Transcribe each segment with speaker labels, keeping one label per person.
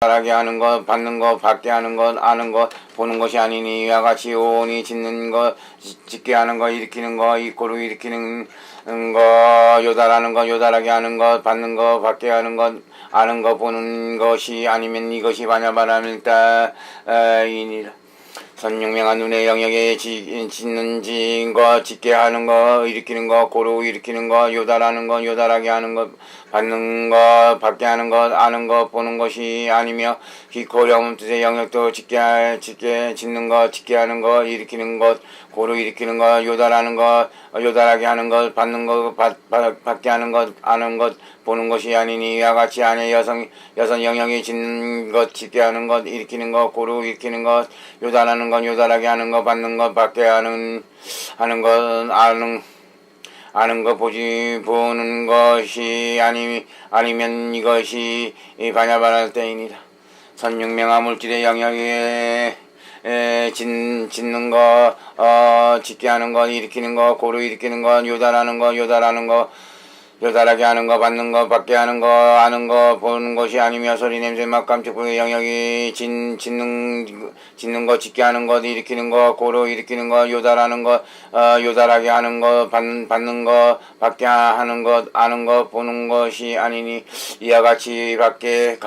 Speaker 1: 요달하게 하는 것, 받는 것, 받게 하는 것, 아는 것, 보는 것이 아니니 이와 같이 오온이 짓는 것, 짓게 하는 것, 일으키는 것, 이꼬로 일으키는 것, 요달하는 것, 요달하게 하는 것, 받는 것, 받게 하는 것, 아는 것, 보는 것이 아니면 이것이 바냐바라밀다이니라. 선육명한 눈의 영역에 짓는 것, 짓게 하는 것, 일으키는 것, 고루 일으키는 것, 요달하는 것, 요달하게 하는 것, 받는 것, 받게 하는 것, 아는 것, 보는 것이 아니며 기코 영음 뜻의 영역도 짓는 것, 짓게 하는 것, 일으키는 것, 고루 일으키는 것, 요달하는 것, 요달하게 하는 것, 받는 것, 받게 하는 것, 아는 것, 보는 것이 아니니 이와 같이 안에 여성 영역이 짓는 것, 짓게 하는 것, 일으키는 것, 고루 일으키는 것, 요달하는 것, 요달하게 하는 것, 받는 것, 받게 하는 것, 아는 것, 보는 것이 아니면 이것이 바냐바랄 때이니라. 선육명화 물질의 영역에 짓는 것, 짓게 하는 것, 일으키는 것, 고루 일으키는 것, 요달하는 것, 요달하게 하는 것, 받는 것, 받게 하는 것, 아는 것, 보는 것이 아니며 소리, 냄새, 맛, 감촉의 영역이 짓는 것, 짓게 하는 것, 일으키는 것, 고루 일으키는 것, 요달하는 것, 요달하게 하는 것, 받는 것, 받게 하는 것, 아는 것, 보는 것이 아니니 이와 같이 밖에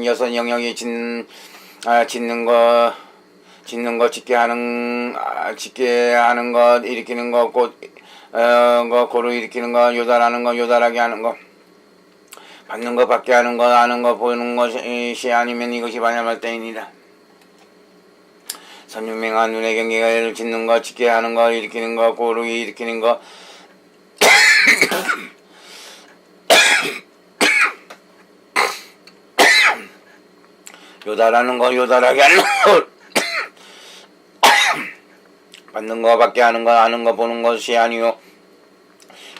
Speaker 1: 여섯 영역이 짓는 것, 짓게 하는 것, 일으키는 것, 고루 일으키는 것, 요달하는 것, 요달하게 하는 것, 받는 것, 받게 하는 것, 아는 것, 보는 것이 아니면 이것이 바냐말 때이니라. 선육명한 눈의 경계가 짓는 것, 짓게 하는 것, 일으키는 것, 고루 일으키는 것, 요달하는 것, 요달하게 하는 것, 받는 것, 받게 하는 것, 아는 것, 보는 것이 아니요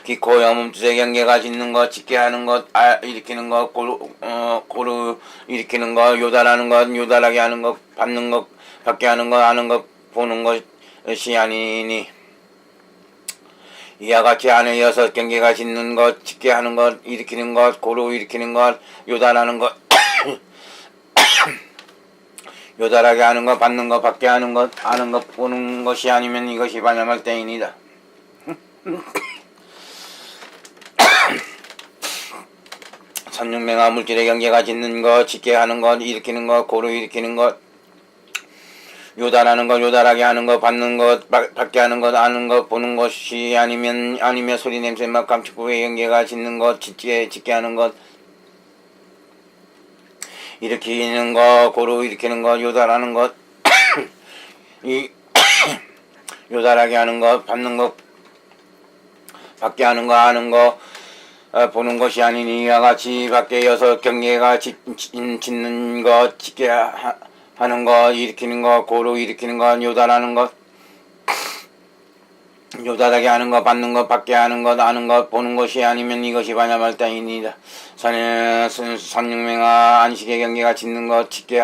Speaker 1: 기코 염음뜻의 경계가 짓는 것, 짓게 하는 것, 일으키는 것, 고루 일으키는 것, 요달하는 것, 요달하게 하는 것, 받는 것, 받게 하는 것, 아는 것, 보는 것이 아니니 이와 같이 안에 여섯 경계가 짓는 것, 짓게 하는 것, 일으키는 것, 고루 일으키는 것, 요달하는 것, 요달하게 하는 것, 받는 것, 받게 하는 것, 아는 것, 보는 것이 아니면 이것이 바냐말 때이니라. 선육명화 물질의 경계가 짓는 것, 짓게 하는 것, 일으키는 것, 고루 일으키는 것, 요달하는 것, 요달하게 하는 것, 받는 것, 받게 하는 것, 아는 것, 보는 것이 아니면 소리, 냄새, 맛, 감촉의 경계가 짓는 것, 짓게 하는 것, 일으키는 것, 고루 일으키는 것, 요달하는 것, 요달하게 하는 것, 받는 것, 받게 하는 것, 아는 것, 보는 것이 아니니 이와 같이 밖에 여섯 경계가 짓는 것, 짓게 하는 것, 일으키는 것, 고루 일으키는 것, 요달하는 것, 요달하게 하는 것, 받는 것, 받게 하는 것, 아는 것, 보는 것이 아니면 이것이 바냐말다이니라. 선육명화 안식의 경계가 짓는 것, 짓게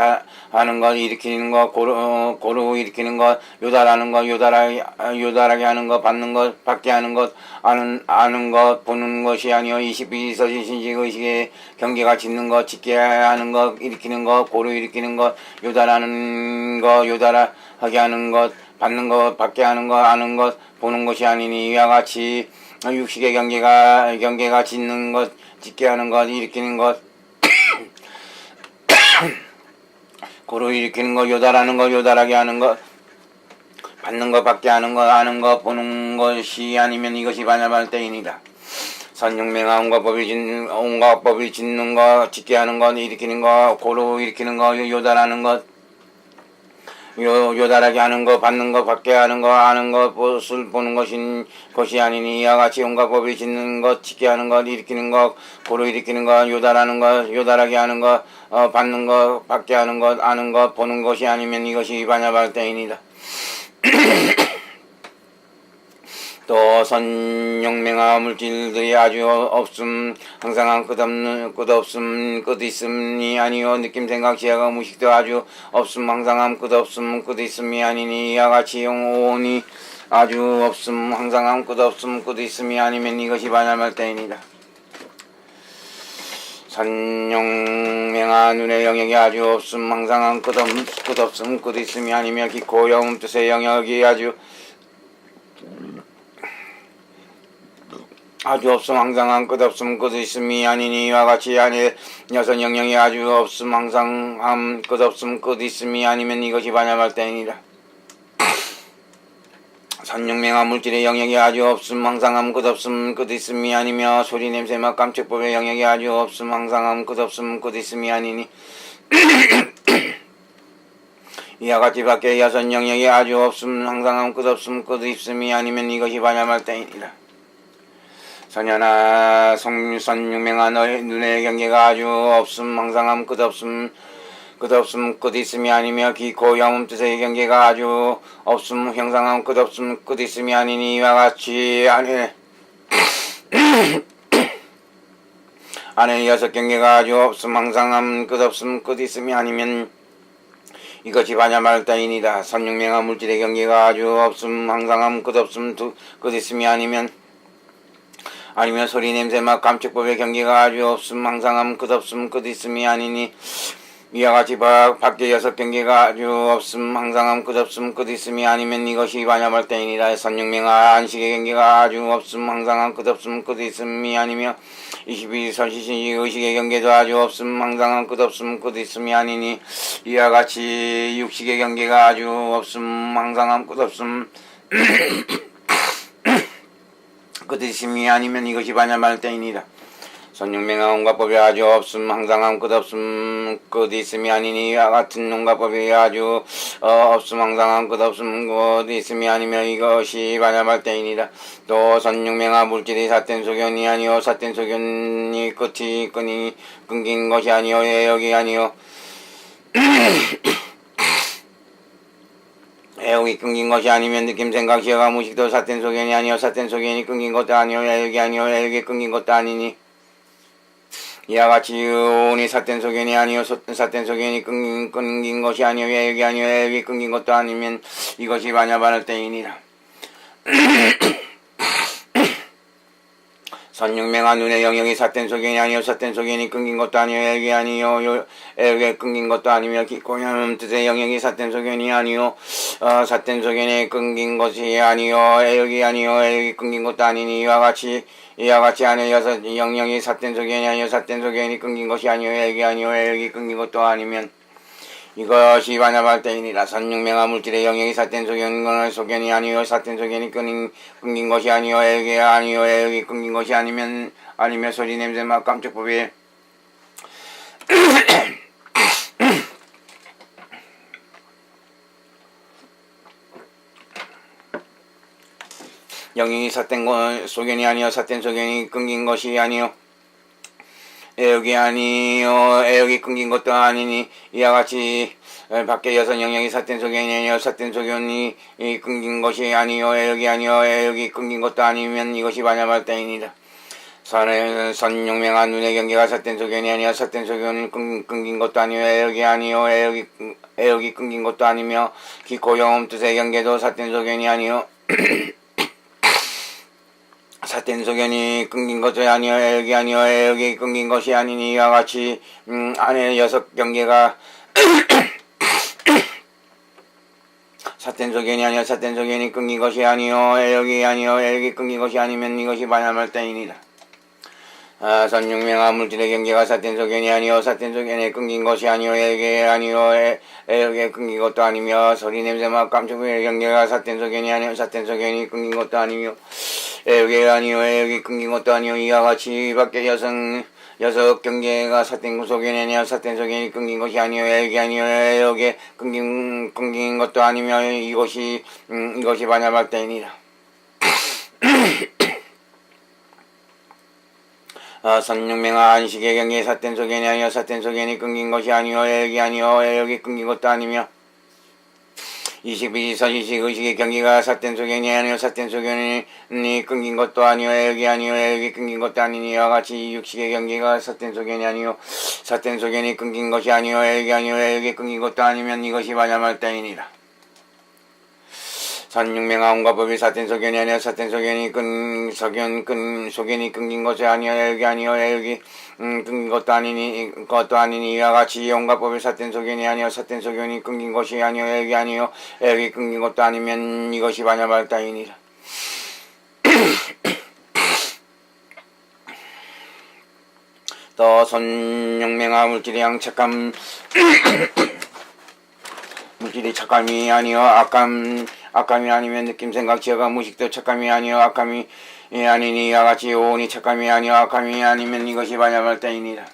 Speaker 1: 하는 것, 일으키는 것, 고루 일으키는 것, 요달하는 것, 요달하게 하는 것, 받는 것, 받게 하는 것, 아는 것, 보는 것이 아니요 22서신 신식의식의 경계가 짓는 것, 짓게 하는 것, 일으키는 것, 고루 일으키는 것, 요달하는 것, 요달하게 하는 것, 받는 것, 받게 하는 것, 아는 것, 보는 것이 아니니 이와 같이 육식의 경계가 짓는 것, 짓게 하는 것, 일으키는 것, 고루 일으키는 것, 요달하는 것, 요달하게 하는 것, 받는 것, 받게 하는 것, 아는 것, 보는 것이 아니면 이것이 바냐말 때이니라. 선육명화 온갖 법이 짓는 것, 짓게 하는 것, 일으키는 것, 고루 일으키는 것, 요달하는 것, 요달하게 하는 것, 받는 것, 받게 하는 것, 아는 것, 보는 것이 아니니 이와 같이 온갖 법이 짓는 것, 짓게 하는 것, 일으키는 것, 고루 일으키는 것, 요달하는 것, 요달하게 하는 것, 받는 것, 받게 하는 것, 아는 것, 보는 것이 아니면 이것이 바냐발 때이니라. 또 선육명화 물질들이 아주 없음, 항상 끝없음, 끝 있음이 아니요 느낌, 생각, 지혜가 무식도 아주 없음, 항상 끝 없음, 끝 있음이 아니니 이와 같이 영혼이 아주 없음, 항상 끝 없음, 끝 있음이 아니면 이것이 바냐말 때이니라. 산용맹아 눈의 영역이 아주 없음 항상한 끝없음 끝있음이 아니며 기코 영음 뜻의 영역이 아주 없음 항상한 끝없음 끝있음이 아니니 이와 같이 아니 여섯 영역이 아주 없음 항상함 끝없음 끝있음이 아니면 이것이 반야말다이니라. 산용맹아 물질의 영역이 아주 없음 항상함 끝없음 끝있음이 아니며 소리 냄새맛 감촉법의 영역이 아주 없음 항상함 끝없음 끝있음이 아니니 이와 같이 밖에 여섯 영역이 아주 없음 항상함 끝없음 끝있음이 아니면 이것이 반야말다이니라. 선연아 선용맹아 너의 눈의 경계가 아주 없음 항상함 끝없음 끝있음이 아니며 기코 영음 뜻의 경계가 아주 없음 형상함 끝없음 끝있음이 아니니 이와 같이 안에 여섯 경계가 아주 없음 항상함 끝없음 끝있음이 아니면 이것이 반야말다이니라. 선용맹아 물질의 경계가 아주 없음 항상함 끝없음 끝있음이 아니면 소리 냄새맛 감촉법의 경계가 아주 없음 항상함 끝없음 끝있음이 아니니 이와 같이 밖에 여섯 경계가 아주 없음 항상함 끝없음 끝있음이 아니면 이것이 반야말다이니라. 선용맹아 안식의 경계가 아주 없음 항상함 끝없음 끝있음이 아니며 22 선시신이 의식의 경계도 아주 없음 항상함 끝없음 끝있음이 아니니 이와 같이 육식의 경계가 아주 없음 항상함 끝없음 끝있음이 아니면 이것이 반야말다이니라. 선용맹아 온갖 법이 아주 없음 항상함 끝없음 끝있음이 아니니 이와 같은 온갖 법이 아주 없음 항상함 끝없음 끝있음이 아니면 이것이 반야말다이니라. 또 선용맹아 물질이 삿된 소견이 아니요 삿된 소견이 끝이 끊긴 것이 아니요 애역이 아니요 애역이 끊긴 것이 아니면 느낌 생각 시야가 무식도 삿된 소견이 아니요 삿된 소견이 끊긴 것도 아니요 애역이 아니요 애역이 끊긴 것도 아니니 이와 같이 오니 삿된 소견이 아니요 삿된 소견이 끊긴 것이 아니요 애역이 아니요 애역이 끊긴 것도 아니면 이것이 반야말다이니라. 선용맹아 눈의 영역이 삿된 소견이 아니요 삿된 소견이 끊긴 것도 아니요 애역이 아니요 애역이 끊긴 것도 아니며 기코 영음 뜻의 영역이 삿된 소견이 아니요 삿된 소견이 끊긴 것이 아니요 애역이 아니요 애역이 끊긴 것도 아니니 이와 같이 안에 여섯 영역이 삿된 소견이 아니요 삿된 소견이 끊긴 것이 아니요 애역이 아니요 애역이 끊긴 것도 아니면 이것이 반야말다이니라. 선용맹아 물질의 영역이 삿된 소견이 아니요 삿된 소견이 끊긴 것이 아니요 애역이 아니요 애역이 끊긴 것이 아니면 소리 냄새맛 감촉법에 영역이 삿된 소견이 아니요 삿된 소견이 끊긴 것이 아니요 애역이 아니요 애역이 끊긴 것도 아니니 이와 같이 밖에 여섯 영역이 삿된 소견이 아니요 삿된 소견이 끊긴 것이 아니요 애역이 아니요 애역이 끊긴 것도 아니면 이것이 반야말다이니라. 선용맹아 눈의 경계가 삿된 소견이 아니요 삿된 소견이 끊긴 것도 아니요 애역이 아니요 애역이 끊긴 것도 아니며 기코 영음 뜻의 경계도 삿된 소견이 아니요 삿된 소견이 끊긴 것도 아니요 애역이 아니요 애역이 끊긴 것이 아니니 이와 같이 안에 여섯 경계가 삿된 소견이 아니요 삿된 소견이 끊긴 것이 아니요 애역이 아니요 애역이 끊긴 것이 아니면 이것이 반야말다이니라. 선용맹아 물질의 경계가 삿된 소견이 아니요 삿된 소견이 끊긴 것이 아니요 애역이 아니요 애역이 끊긴 것도 아니며 소리 냄새맛 감촉의 경계가 삿된 소견이 아니요 삿된 소견이 끊긴 것도 아니며 애역이 아니요 애역이 끊긴 것도 아니요 이와 같이 밖에 여섯 경계가 삿된 소견이 아니요 삿된 소견이 끊긴 것이 아니요 애역이 아니요 애역이 끊긴 것도 아니며 이것이 반야말다이니라. 선용맹아 안식의 경계에 삿된 소견이 아니요 삿된 소견이 끊긴 것이 아니요 애역이 아니요 애역이 끊긴 것도 아니며 22 선시식 의식의 경계가 삿된 소견이 아니요 삿된 소견이 끊긴 것도 아니요 애역이 아니요 애역이 끊긴 것도 아니니 이와 같이 육식의 경계가 삿된 소견이 아니요 삿된 소견이 끊긴 것이 아니요 애역이 아니요 애역이 끊긴 것도 아니면 이것이 반야말다이니라. 선육맹아 온갖 법이 사텐소견이 아니여 사텐소견이 소견이 끊긴 것이 아니여 애육이 아니여 애육이 끊긴 것도 아니니 이와 같이 온갖 법이 사텐소견이 아니여 사텐소견이 끊긴 것이 아니여 애육이 아니여 애육이 끊긴 것도 아니면 이것이 반야말다이니라. 또 선육맹아 물질이 착함 물질이 착함이 아니여 악함이 아니면 느낌 생각 지어가 무식도 착함이 아니여 악함이 아니니 이와 같이 오온이 착함이 아니여 악함이 아니면 이것이 반야말다이니라.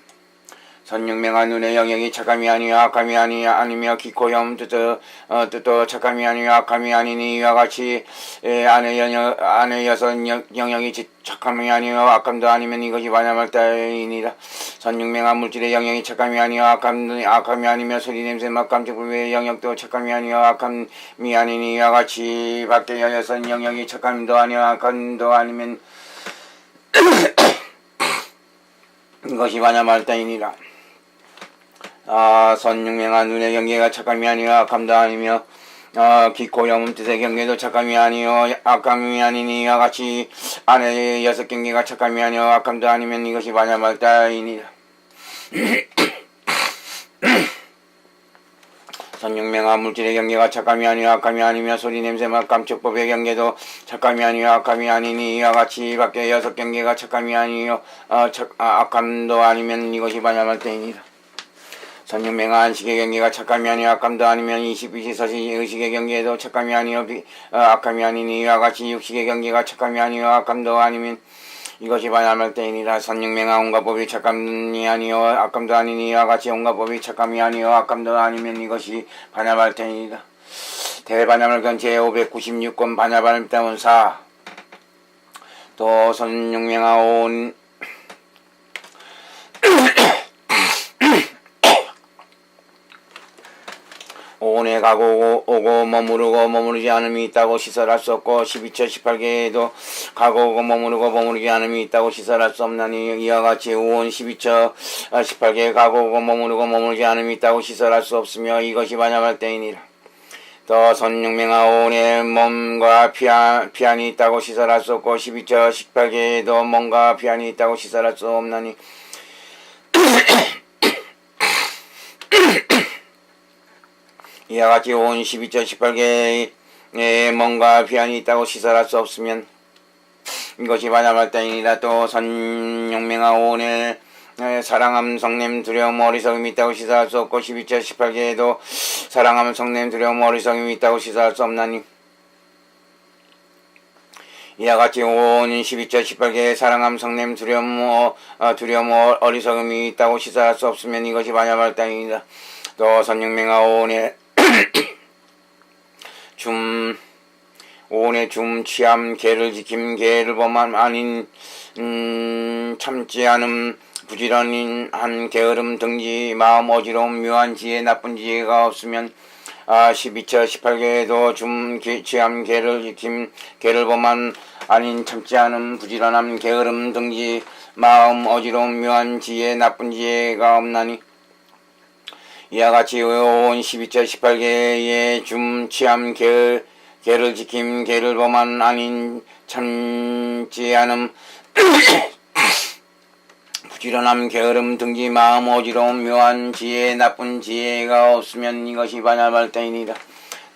Speaker 1: 선육맹아 눈의 영역이 착함이 아니여 악함이 아니며 기코염 뜻도 착함이 아니여 악함이 아니니 이와 같이 안의 여섯 영역이 착함이 아니여 악함도 아니면 이것이 반야말다이니라. 선육맹아 물질의 영역이 착함이 아니여 악함이 아니며 소리 냄새 맛 감촉 불배의 영역도 착함이 아니여 악함이 아니니 이와 같이 밖의 여섯 영역이 착함도 아니여 악함도 아니면 이것이 반야말다이니라. 선육맹아 눈의 경계가 착함이 아니여 악함도 아니며 기코 염음 뜻의 경계도 착함이 아니여 악함이 아니니 이와 같이 안의 여섯 경계가 착함이 아니여 악함도 아니면 이것이 반야말다이니라. 선육맹아 물질의 경계가 착함이 아니여 악함이 아니며 소리 냄새 맛 감촉법의 경계도 착함이 아니여 악함이 아니니 이와 같이 밖의 여섯 경계가 착함이 아니여 악함도 아니면 이것이 반야말다이니라. 선육맹아 안식의 경계가 착함이 아니여 악함도 아니면 22시서시 의식의 경계도 착함이 아니여 악함이 아니니 이와 같이 육식의 경계가 착함이 아니여 악함도 아니면 이것이 반야말다이니라. 선육맹아 온갖 법이 착함이 아니여 악함도 아니니 이와 같이 온갖 법이 착함이 아니여 악함도 아니면 이것이 반야말다이니라. 대반야말견 제596권 반야말다운 4. 또 선육맹아 온 오온에 가고 오고 머무르지 않음이 있다고 시설할 수 없고 12처 18개에도 가고 오고 머무르지 않음이 있다고 시설할 수 없나니 이와 같이 오온 12처 18개에 가고 오고 머무르지 않음이 있다고 시설할 수 없으며 이것이 반야말다이니라. 또 선육맹아 오온에 몸과 피안이 있다고 시설할 수 없고 12처 18개에도 몸과 피안이 있다고 시설할 수 없나니 이와 같이 온 12처 18개의 뭔가 비안이 있다고 시설할 수 없으면 이것이 반야말다이니라. 또 선육맹아 온에 사랑함 성냄 두려움 어리석음이 있다고 시설할 수 없고 12처 18개에도 사랑함 성냄 두려움 어리석음이 있다고 시설할 수 없나니 이와 같이 온 12처 18개의 사랑함 성냄 두려움 어리석음이 있다고 시설할 수 없으면 이것이 반야말다이니라. 또 선육맹아 온에 오온의 취함 계를 지킴 계를 범함 아닌 참지 않음 부지런한 게으름 등지 마음 어지러움 묘한 지혜 나쁜 지혜가 없으면 12처 18개에도 취함 계를 지킴 계를 범함 아닌 참지 않음 부지런함 게으름 등지 마음 어지러움 묘한 지혜 나쁜 지혜가 없나니 이와 같이 온 12처 18개의 취함 계를 지킴 계를 범한 아닌 참지 않음 부지런함 게으름 등지 마음 어지러움 묘한 지혜 나쁜 지혜가 없으면 이것이 반야말다이니라.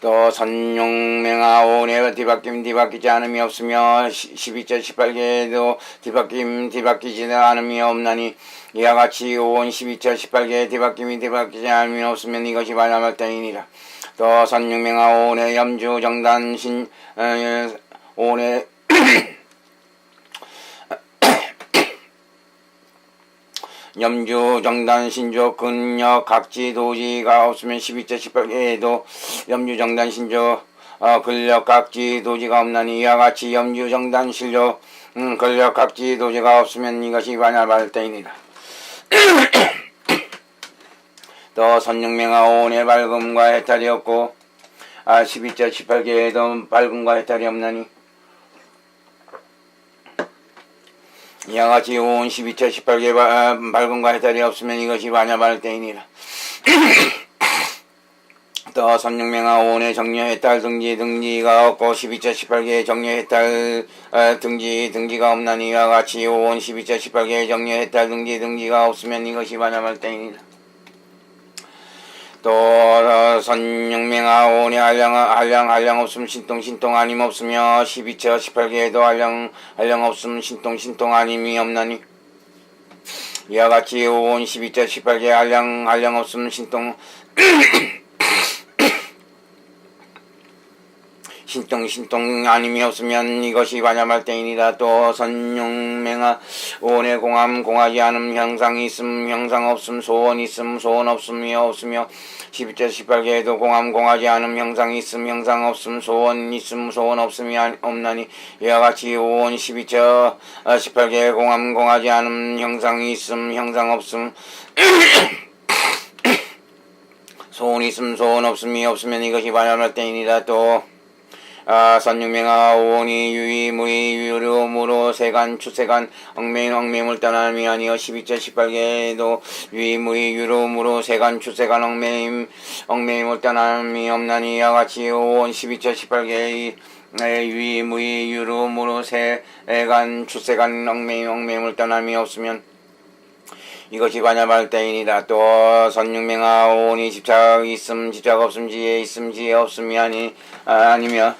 Speaker 1: 또 선육맹아 오온에 뒤바뀌지 않음이 없으며 12처 18개에도 뒤바뀌지 않음이 없나니 이와 같이 오온 12처 18개에 뒤바뀌지 않음이 없으면 이것이 반야말다이니라. 또 선육맹아 오온에 염주 정단 오온에 염주 정단 신조 근력 각지 도지가 없으면 12처 18개에도 염주 정단 신조 근력 각지 도지가 없나니 이와 같이 염주 정단 신조 근력 각지 도지가 없으면 이것이 반야말다이니라. 또 선육맹아 오온에 밝음과 해탈이 없고 12처 18개에도 밝음과 해탈이 없나니 이와 같이 오온 12처 18개 밝음과 해탈이 없으면 이것이 반야말다이니라. 또 선육명하 오온의 정려해탈 등지가 없고 12자 18개의 정려해탈 등지가 없나니 이와 같이 오온 12자 18개의 정려해탈 등지가 없으면 이것이 반야말 때이니라. 또 선육명하 오온의 한량 없음 신통 아님 없으며 12자 18개에도 한량 없음 신통 아님이 없나니 이와 같이 오온 12자 18개 한량 없음 신통 아님이 없으면 이것이 반야말 때이니라. 또 선육명하 오온의 공하지 않음 형상이 있음 형상 없음 소원 있음 소원 없음이 없으며 12자 18개에도 공하지 않음 형상이 있음 형상 없음 소원 있음 소원 없음이 없나니 이와 같이 오온 12자 18개에 공하지 않음 형상이 있음 형상 없음 소원 있음 소원 없음이 없으면 이것이 반야말 때이니라. 또 선육명하 오온이 유의 무의 유료무로 세간 추세간 엉매물 떠남이 아니여 12자 18개에도 유의 무의 유료무로 세간 추세간 엉매물 떠남이 없나니 이와 같이 오온 12자 18개의 유의 무의 유료무로 세간 추세간 엉매물 떠남이 없으면 이것이 반야말 때이니라. 또 선육명하 오온이 집착 있음 집착 없음 지혜 있음 지혜 없음이 아니며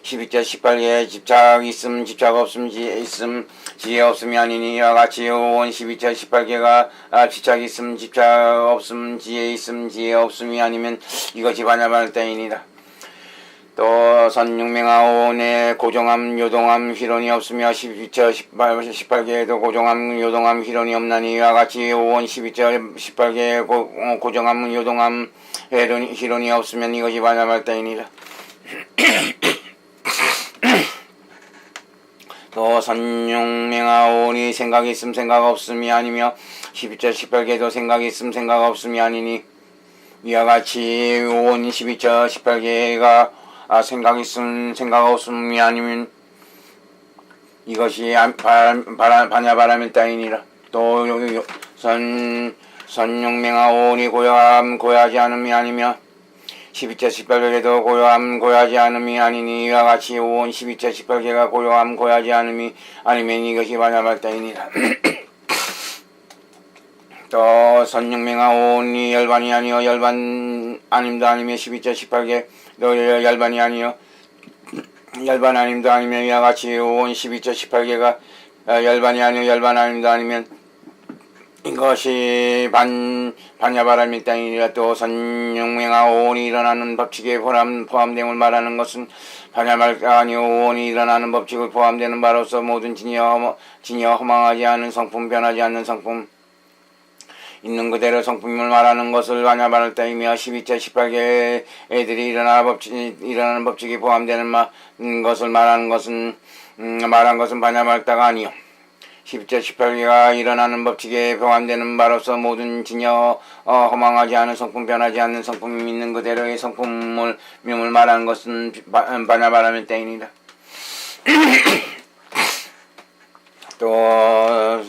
Speaker 1: 12자 18개에 집착 있음 집착 없음 지혜 있음 지혜 없음이 아니니 이와 같이 오온 12자 18개가 집착 있음 집착 없음 지혜 있음 지혜 없음이 아니면 이것이 반야말 때이니라. 또 선육명하 오온의 고정함 요동함 휘론이 없으며 12자 18개에도 고정함 요동함 휘론이 없나니 이와 같이 오온 12자 18개의 고정함 요동함 휘론이 없으면 이것이 반야말 때이니라. 또 선육명하 오온이 생각이 있음 생각 없음이 아니며 12자 18개에도 생각이 있음 생각 없음이 아니니 이와 같이 오온 12자 18개가 생각 있음 생각 없음이 아니면 이것이 반야바람일 따이니라. 또 선육명하 오온이 고요하지 않음이 아니며 12자 18개도 고요하지 않음이 아니니 이와 같이 오온 12자 18개가 고요하지 않음이 아니면 이것이 반야말 따이니라. 또 선육명하 오온이 열반이 아니여 열반 아님도 아니며 12자 18개 또 열반이 아니여 열반 아님도 아니면 이와 같이 오온 12자 18개가 열반이 아니여 열반 아님도 아니면 이것이 반야바람일 따이니라. 또 선육명하 오온이 일어나는 법칙에 포함됨을 말하는 것은 반야말가 아니오 오온이 일어나는 법칙을 포함되는 바로서 모든 진여 허망하지 않은 성품 변하지 않는 성품 있는 그대로 성품을 말하는 것을 반야바를 따이며 12자 18개 애들이 일어나는 법칙이 포함되는 것을 말한 것은 반야말다가 아니요 12자 18개가 일어나는 법칙에 포함되는 바로서 모든 진여 허망하지 않은 성품 변하지 않는 성품 있는 그대로의 성품을 말하는 것은 반야바람일 때이니라. 또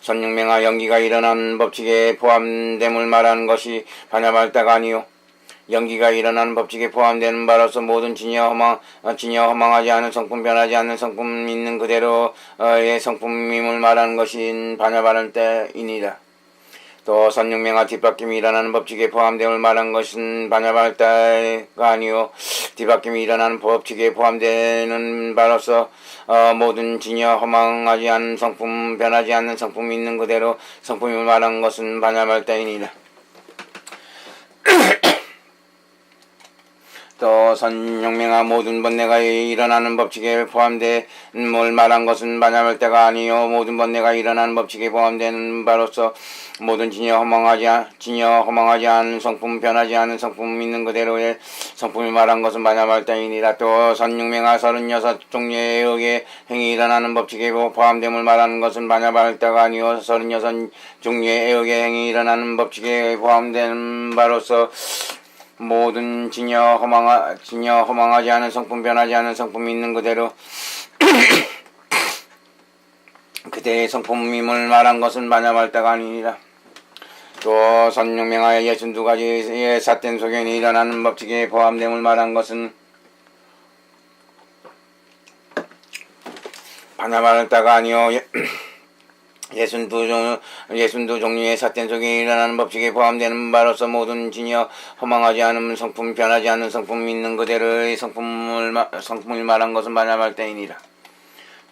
Speaker 1: 선육명하 연기가 일어나는 법칙에 포함됨을 말하는 것이 반야말다가 아니요 연기가 일어나는 법칙에 포함되는 바로서 모든 진여 허망하지 않은 성품 변하지 않는 성품 있는 그대로의 성품임을 말하는 것이 반야바람 때이니라. 또 선육명하 뒷바뀜이 일어나는 법칙에 포함됨을 말한 것은 반야바람 때가 아니요 뒷바뀜이 일어나는 법칙에 포함되는 바로서 모든 진여 허망하지 않은 성품 변하지 않는 성품 있는 그대로 성품임을 말한 것은 반야바람 때이니라. 또 선육명하 모든 번뇌가 일어나는 법칙에 포함됨을 말한 것은 반야말 때가 아니요 모든 번뇌가 일어나는 법칙에 포함되는 바로서 모든 진여 허망하지 않은 성품 변하지 않은 성품 있는 그대로의 성품을 말한 것은 반야말 때이니라. 또 선육명하 36종류의 의의 행위 일어나는 법칙에 포함됨을 말하는 것은 반야말 때가 아니요 36종류의 의의 행위 일어나는 법칙에 포함되는 바로서 모든 진여 허망하지 않은 성품 변하지 않은 성품 있는 그대로 그대의 성품임을 말한 것은 반야말 때가 아니니라. 또 선육명하여 62가지의 삿된 소견이 일어나는 법칙에 포함됨을 말한 것은 반야말다가 아니요 62종류의 삿된 소견이 일어나는 법칙에 포함되는 바로서 모든 진여 허망하지 않은 성품 변하지 않는 성품 있는 그대로의 성품을 말한 것은 반야말다이니라.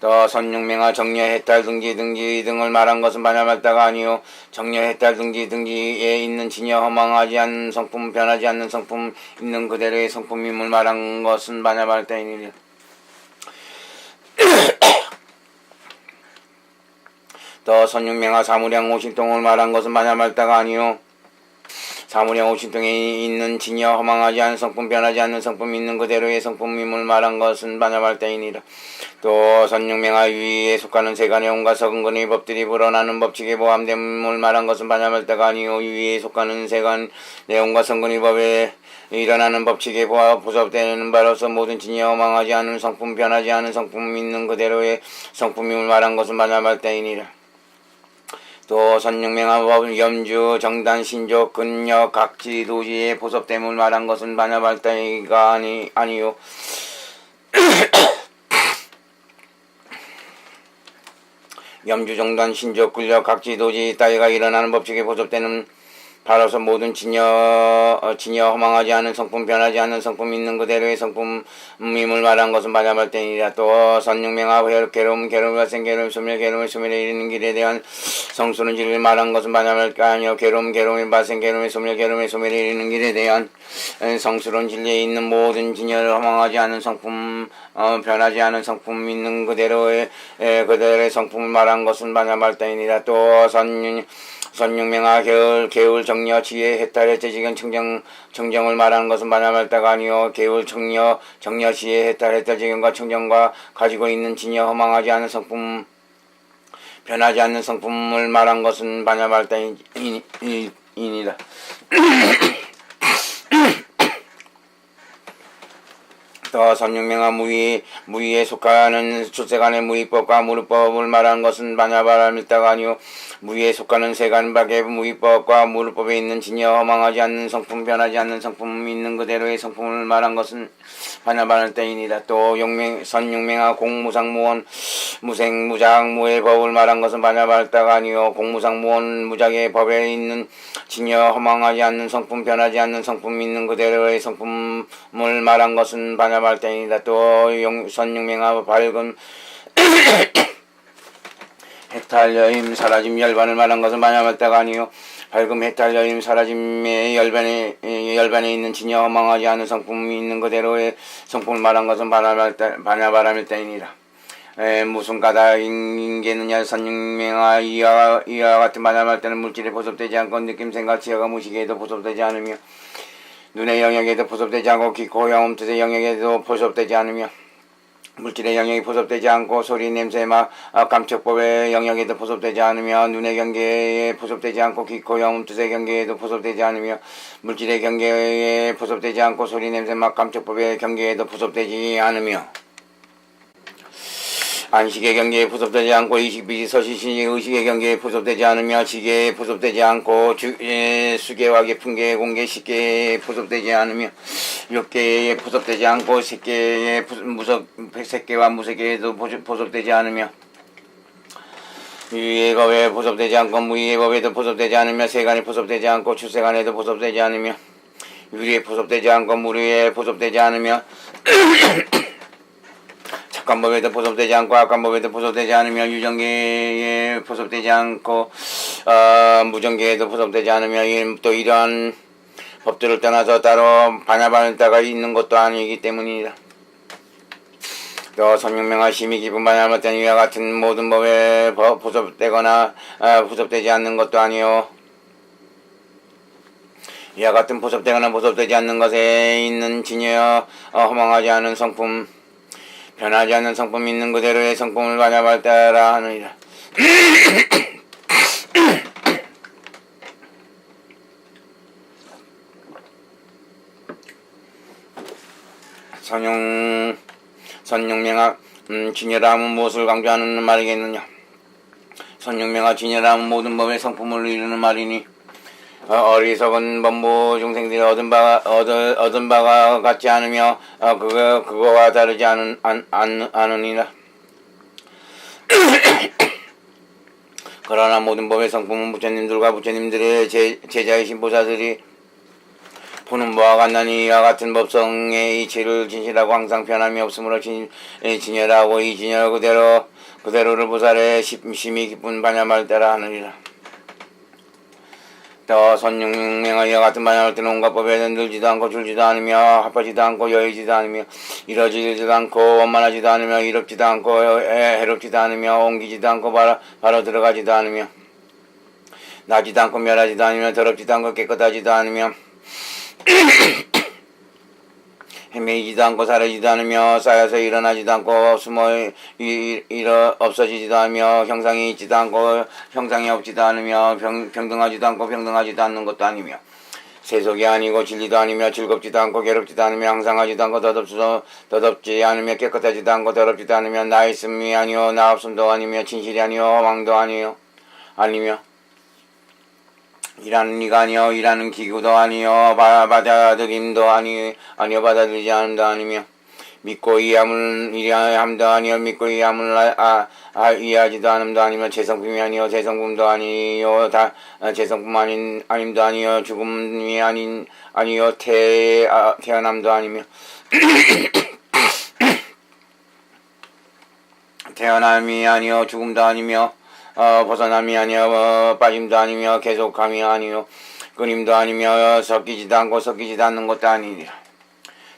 Speaker 1: 또 선육명하 정려 해탈 등지 등을 말한 것은 반야말다가 아니요 정려 해탈 등지에 있는 진여 허망하지 않는 성품 변하지 않는 성품 있는 그대로의 성품임을 말한 것은 반야말다이니라. 또 선육명하 사무량 오신통을 말한 것은 반야말다가 아니요 사무량 오신통에 있는 진여 허망하지 않은 성품 변하지 않는 성품 있는 그대로의 성품임을 말한 것은 반야말다이니라. 또 선육명하 유의에 속하는 세간의 온갖 서근근의 법들이 불어나는 법칙에 포함됨을 말한 것은 반야말다가 아니요 유의에 속하는 세간의 온갖 서근근의 법에 일어나는 법칙에 보섭되는 바로서 모든 진여 허망하지 않은 성품 변하지 않은 성품 있는 그대로의 성품임을 말한 것은 반야말다이니라. 또 선육명하 법 염주 정단 신조 근력 각지 도지에 보섭됨을 말한 것은 반야말다가 아니요 염주 정단 신조 근력 각지 도지 따위가 일어나는 법칙에 보섭되는 바로서 모든 진여 허망하지 않은 성품 변하지 않는 성품 있는 그대로의 성품임을 말한 것은 반야말다이니라. 또 선육명하 괴로움 발생 괴로움 소멸 소멸에 이르는 길에 대한 성수는 진리를 말한 것은 반야말다가 아니요 괴로움 발생 소멸 소멸에 이르는 길에 대한 성수론 진리에 있는 모든 진여를 허망하지 않은 성품 변하지 않은 성품 있는 그대로의 성품을 말한 것은 반야말다이니라. 또 선육명하 개울 정려 지혜 해탈 해제지경 청정을 말하는 것은 반야말다가 아니요 개울 정려 지혜 해탈 지경과 청정과 가지고 있는 진여 허망하지 않은 성품 변하지 않는 성품을 말한 것은 반야말다이니라. 또 선육명하 무의에 속하는 출세간의 무의법과 무르법을 말하는 것은 반야말다가 아니요 무의에 속하는 세간 밖의 무의법과 무르법에 있는 진여 허망하지 않는 성품 변하지 않는 성품 있는 그대로의 성품을 말한 것은 반야말다이니라. 또 선육명하 공무상무원 무생무작무의 법을 말한 것은 반야말다가 아니요 공무상무원 무작의 법에 있는 진여 허망하지 않는 성품 변하지 않는 성품 있는 그대로의 성품을 말한 것은 반야말다이니라. 또 선육명하 밝음 해탈 여임 사라짐 열반을 말한 것은 반야말다가 아니요 밝음 해탈 여임 사라짐의 열반에 있는 진여 허망하지 않은 성품이 있는 그대로의 성품을 말한 것은 반야말다이니라. 무슨 까닭인게느냐. 선육명하 이와 같은 반야말다는 물질에 보섭되지 않고 느낌 생각 지혜가 무식에도 보섭되지 않으며 눈의 영역에도 보섭되지 않고 기코 혀음 뜻의 영역에도 보섭되지 않으며 물질의 영역이 보섭되지 않고 소리 냄새 감촉법의 영역에도 보섭되지 않으며 눈의 경계에 보섭되지 않고 기코 혀음 뜻의 경계에도 보섭되지 않으며 물질의 경계에 보섭되지 않고 소리 냄새 감촉법의 경계에도 보섭되지 않으며 안식의 경계에 보섭되지 않고 이식비지 서시신이 의식의 경계에 보섭되지 않으며 지계에 보섭되지 않고 수계와 계풍계 공계 식계에 보섭되지 않으며 육계에 보섭되지 않고 색계에 색계와 무색계에도 보섭되지 않으며 유의의 법에 보섭되지 않고 무의의 법에도 보섭되지 않으며 세간에 보섭되지 않고 출세간에도 보섭되지 않으며 유리에 보섭되지 않고 무리에 보섭되지 않으며 착한 법에도 보섭되지 않고 악한 법에도 보섭되지 않으며 유정계에 보섭되지 않고 무정계에도 보섭되지 않으며 또 이러한 법들을 떠나서 따로 반야말다가 있는 것도 아니기 때문이다. 또 선육명하 심히 깊은 반야말다는 이와 같은 모든 법에 보섭되거나 보섭되지 않는 것도 아니요 이와 같은 보섭되거나 보섭되지 않는 것에 있는 진여 허망하지 않은 성품 변하지 않는 성품 있는 그대로의 성품을 반야말다라 하느니라. 선육명하 진여라 하면 무엇을 강조하는 말이겠느냐. 선육명하 진여라 하면 모든 법의 성품을 이루는 말이니 어리석은 범부 중생들이 얻은 바가 같지 않으며 그거와 다르지 않으니라. 그러나 모든 법의 성품은 부처님들과 부처님들의 제자이신 보살들이 보는 바와 같나니 이와 같은 법성의 이치를 진실하고 항상 변함이 없으므로 진열하고 이 진열 그대로를 보살의 심히 기쁜 반야말 때라 하느니라. 또 선육명하 이와 같은 반야말 때는 온갖 법에는 늘지도 않고 줄지도 않으며 합하지도 않고 여의지도 않으며 이뤄지지도 않고 원만하지도 않으며 이롭지도 않고 해롭지도 않으며 옮기지도 않고 바로 들어가지도 않으며 나지도 않고 멸하지도 않으며 더럽지도 않고 깨끗하지도 않으며 헤매이지도 않고 사라지지도 않으며 쌓여서 일어나지도 않고 숨어 없어지지도 않으며 형상이 있지도 않고 형상이 없지도 않으며 평등하지도 않고 평등하지도 않는 것도 아니며 세속이 아니고 진리도 아니며 즐겁지도 않고 괴롭지도 않으며 항상하지도 않고 더덥지 않으며 깨끗하지도 않고 더럽지도 않으며 나 있음이 아니요 나 없음도 아니며 진실이 아니요 왕도 아니며 일하는 이가 아니요 일하는 기구도 아니요 받아들임도 아니요 받아들이지 않음도 아니며 믿고 이해함도 아니요 믿고 이해함을 이해하지도 않음도 아니며 재성품이 아니요 재성품도 아니요 재성품 아님도 아니요 죽음이 아니요 태어남도 아니며 태어남이 아니요 죽음도 아니며 벗어남이 아니요 빠짐도 아니며 계속함이 아니요 끊임도 아니며 섞이지도 않고 섞이지도 않는 것도 아니니라.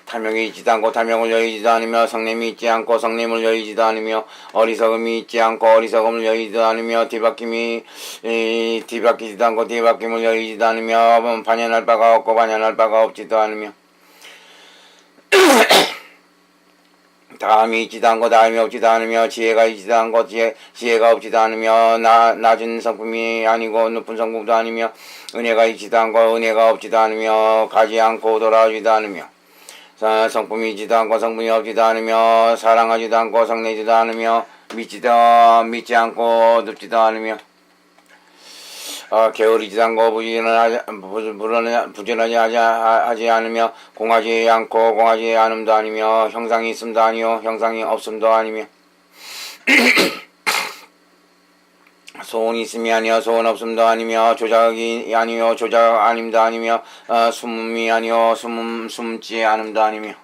Speaker 1: 탐욕이 있지도 않고 탐욕을 여의지도 않으며 성냄이 있지 않고 성냄을 여의지도 않으며 어리석음이 있지 않고 어리석음을 여의지도 않으며 뒤바뀌지도 않고 뒤바뀜을 여의지도 않으며 반연할 바가 없고 반연할 바가 없지도 않으며 다함이 있지도 않고 다함이 없지도 않으며 지혜가 있지도 않고 지혜가 없지도 않으며 낮은 성품이 아니고 높은 성품도 아니며 은혜가 있지도 않고 은혜가 없지도 않으며 가지 않고 돌아오지도 않으며 성품이 있지도 않고 성품이 없지도 않으며 사랑하지도 않고 성내지도 않으며 믿지 않고 듣지도 않으며 게으르지도 않고 부지런하지 하지 않으며 공하지 않고 공하지 않음도 아니며 형상이 있음도 아니요 형상이 없음도 아니며 소원이 있음이 아니요 소원 없음도 아니며 조작이 아니요 조작 아님도 아니며 숨음이 아니요 숨지 않음도 아니며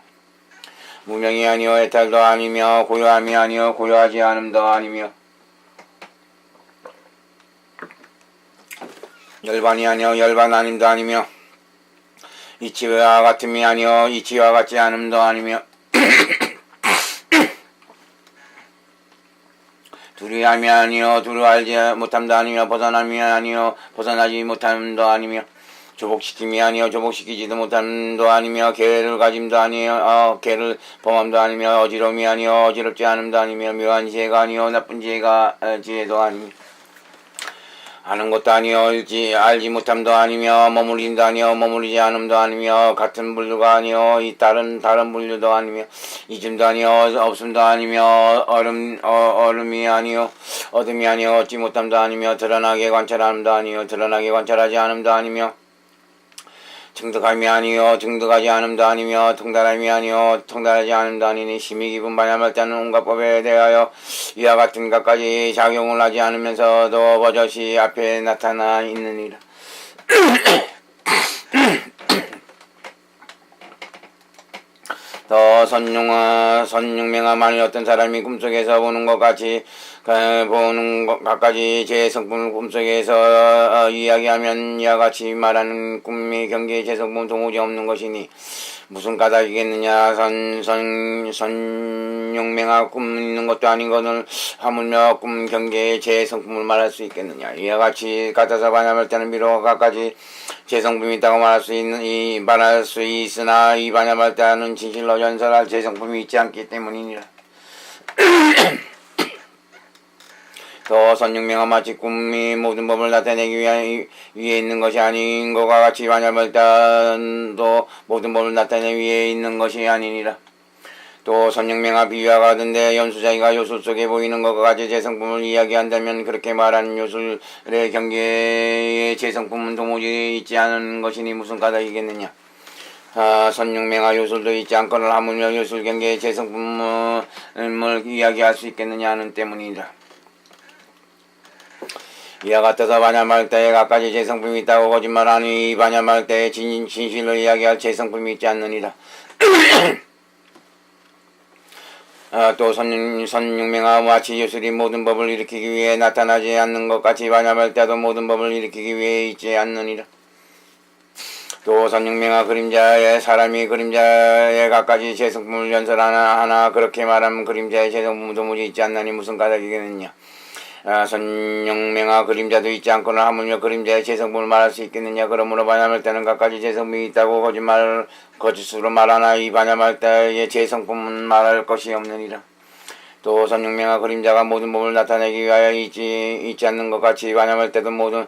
Speaker 1: 무명이 아니요 해탈도 아니며 고요함이 아니요 고요하지 않음도 아니며 열반이 아니요 열반 아님도 아니며 이치와 같음이 아니요 이치와 같지 않음도 아니며 두려움이 아니요 두려워하지 못함도 아니며 벗어남이 아니요 벗어나지 못함도 아니며 조복시킴이 아니요 조복시키지도 못함도 아니며 계를 가짐도 아니요 계를 범함도 아니며 어지러움이 아니요 어지럽지 않음도 아니며 묘한 지혜가 아니요 나쁜 지혜도 아니며 아는 것도 아니요 알지 못함도 아니며 머무림도 아니요 머무리지 않음도 아니며 같은 분류가 아니요 이 다른 분류도 아니며 잊음도 아니요 없음도 아니며 얼음이 아니요 어둠이 아니요 얻지 못함도 아니며 드러나게 관찰함도 아니요 드러나게 관찰하지 않음도 아니며 증득함이 아니요 증득하지 않음도 아니며 통달함이 아니요 통달하지 않음도 아니니 심히 깊은 반야말자는 온갖 법에 대하여 이와 같은 것까지 작용을 하지 않으면서도 버젓이 앞에 나타나 있느니라. 더 선육명하 만일 어떤 사람이 꿈속에서 보는 것 같이 제 성품을 꿈속에서 이야기하면 이와 같이 말하는 꿈의 경계에 제 성품은 도무지 없는 것이니 무슨 까닭이겠느냐. 선육명하 꿈 있는 것도 아니거늘 하물며 꿈 경계에 제 성품을 말할 수 있겠느냐. 이와 같이 같아서 반야말 때는 비록 갖가지 제 성품이 있다고 말할 수 있으나 이 반야말 때는 진실로 연설할 제 성품이 있지 않기 때문이니라. 더 선육명하 마치 꿈이 모든 법을 나타내기 위해 있는 것이 아닌 것과 같이 반야말단도 모든 법을 나타내기 위해 있는 것이 아니니라. 또 선영맹아 비유와 같은데 연수자기가 요술 속에 보이는 것과 같이 재성품을 이야기한다면 그렇게 말하는 요술의 경계에 재성품은 도무지 있지 않은 것이니 무슨 까닭이겠느냐. 선영맹아 요술도 있지 않거늘 하물며 요술 경계의 재성품을 이야기할 수 있겠느냐 하는 때문이다. 이와 같아서 반야말대에 갖가지 재성품이 있다고 거짓말하니 이 반야말대에 진실로 이야기할 재성품이 있지 않느니라. 또 선육맹아 마치 요술이 모든 법을 일으키기 위해 나타나지 않는 것 같이 반야말대도 모든 법을 일으키기 위해 있지 않느니라. 또 선육맹아 그림자의 사람이 그림자에 갖가지 재성품을 연설하나 그렇게 말하면 그림자의 재성품은 도무지 있지 않나니 무슨 까닭이겠느냐. 선영맹아 그림자도 있지 않거나 하물며 그림자의 재성품을 말할 수 있겠느냐. 그러므로 반야말대는 갖가지 재성품이 있다고 거짓으로 말하나 이 반야말대의 재성품은 말할 것이 없느니라. 또 선영맹아 그림자가 모든 법을 나타내기 위하여 있지 않는 것 같이 반야말대도 모든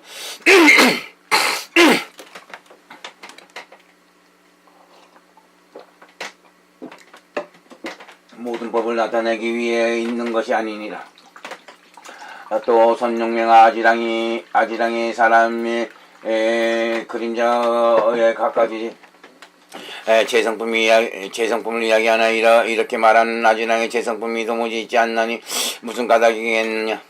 Speaker 1: 법을 나타내기 위해 있는 것이 아니니라. 또 선영맹아 아지랑이 사람의 그림자에 갖가지 재성품을 이야기하나 이렇게 말하는 아지랑의 재성품이 도무지 있지 않나니 무슨 까닭이겠느냐.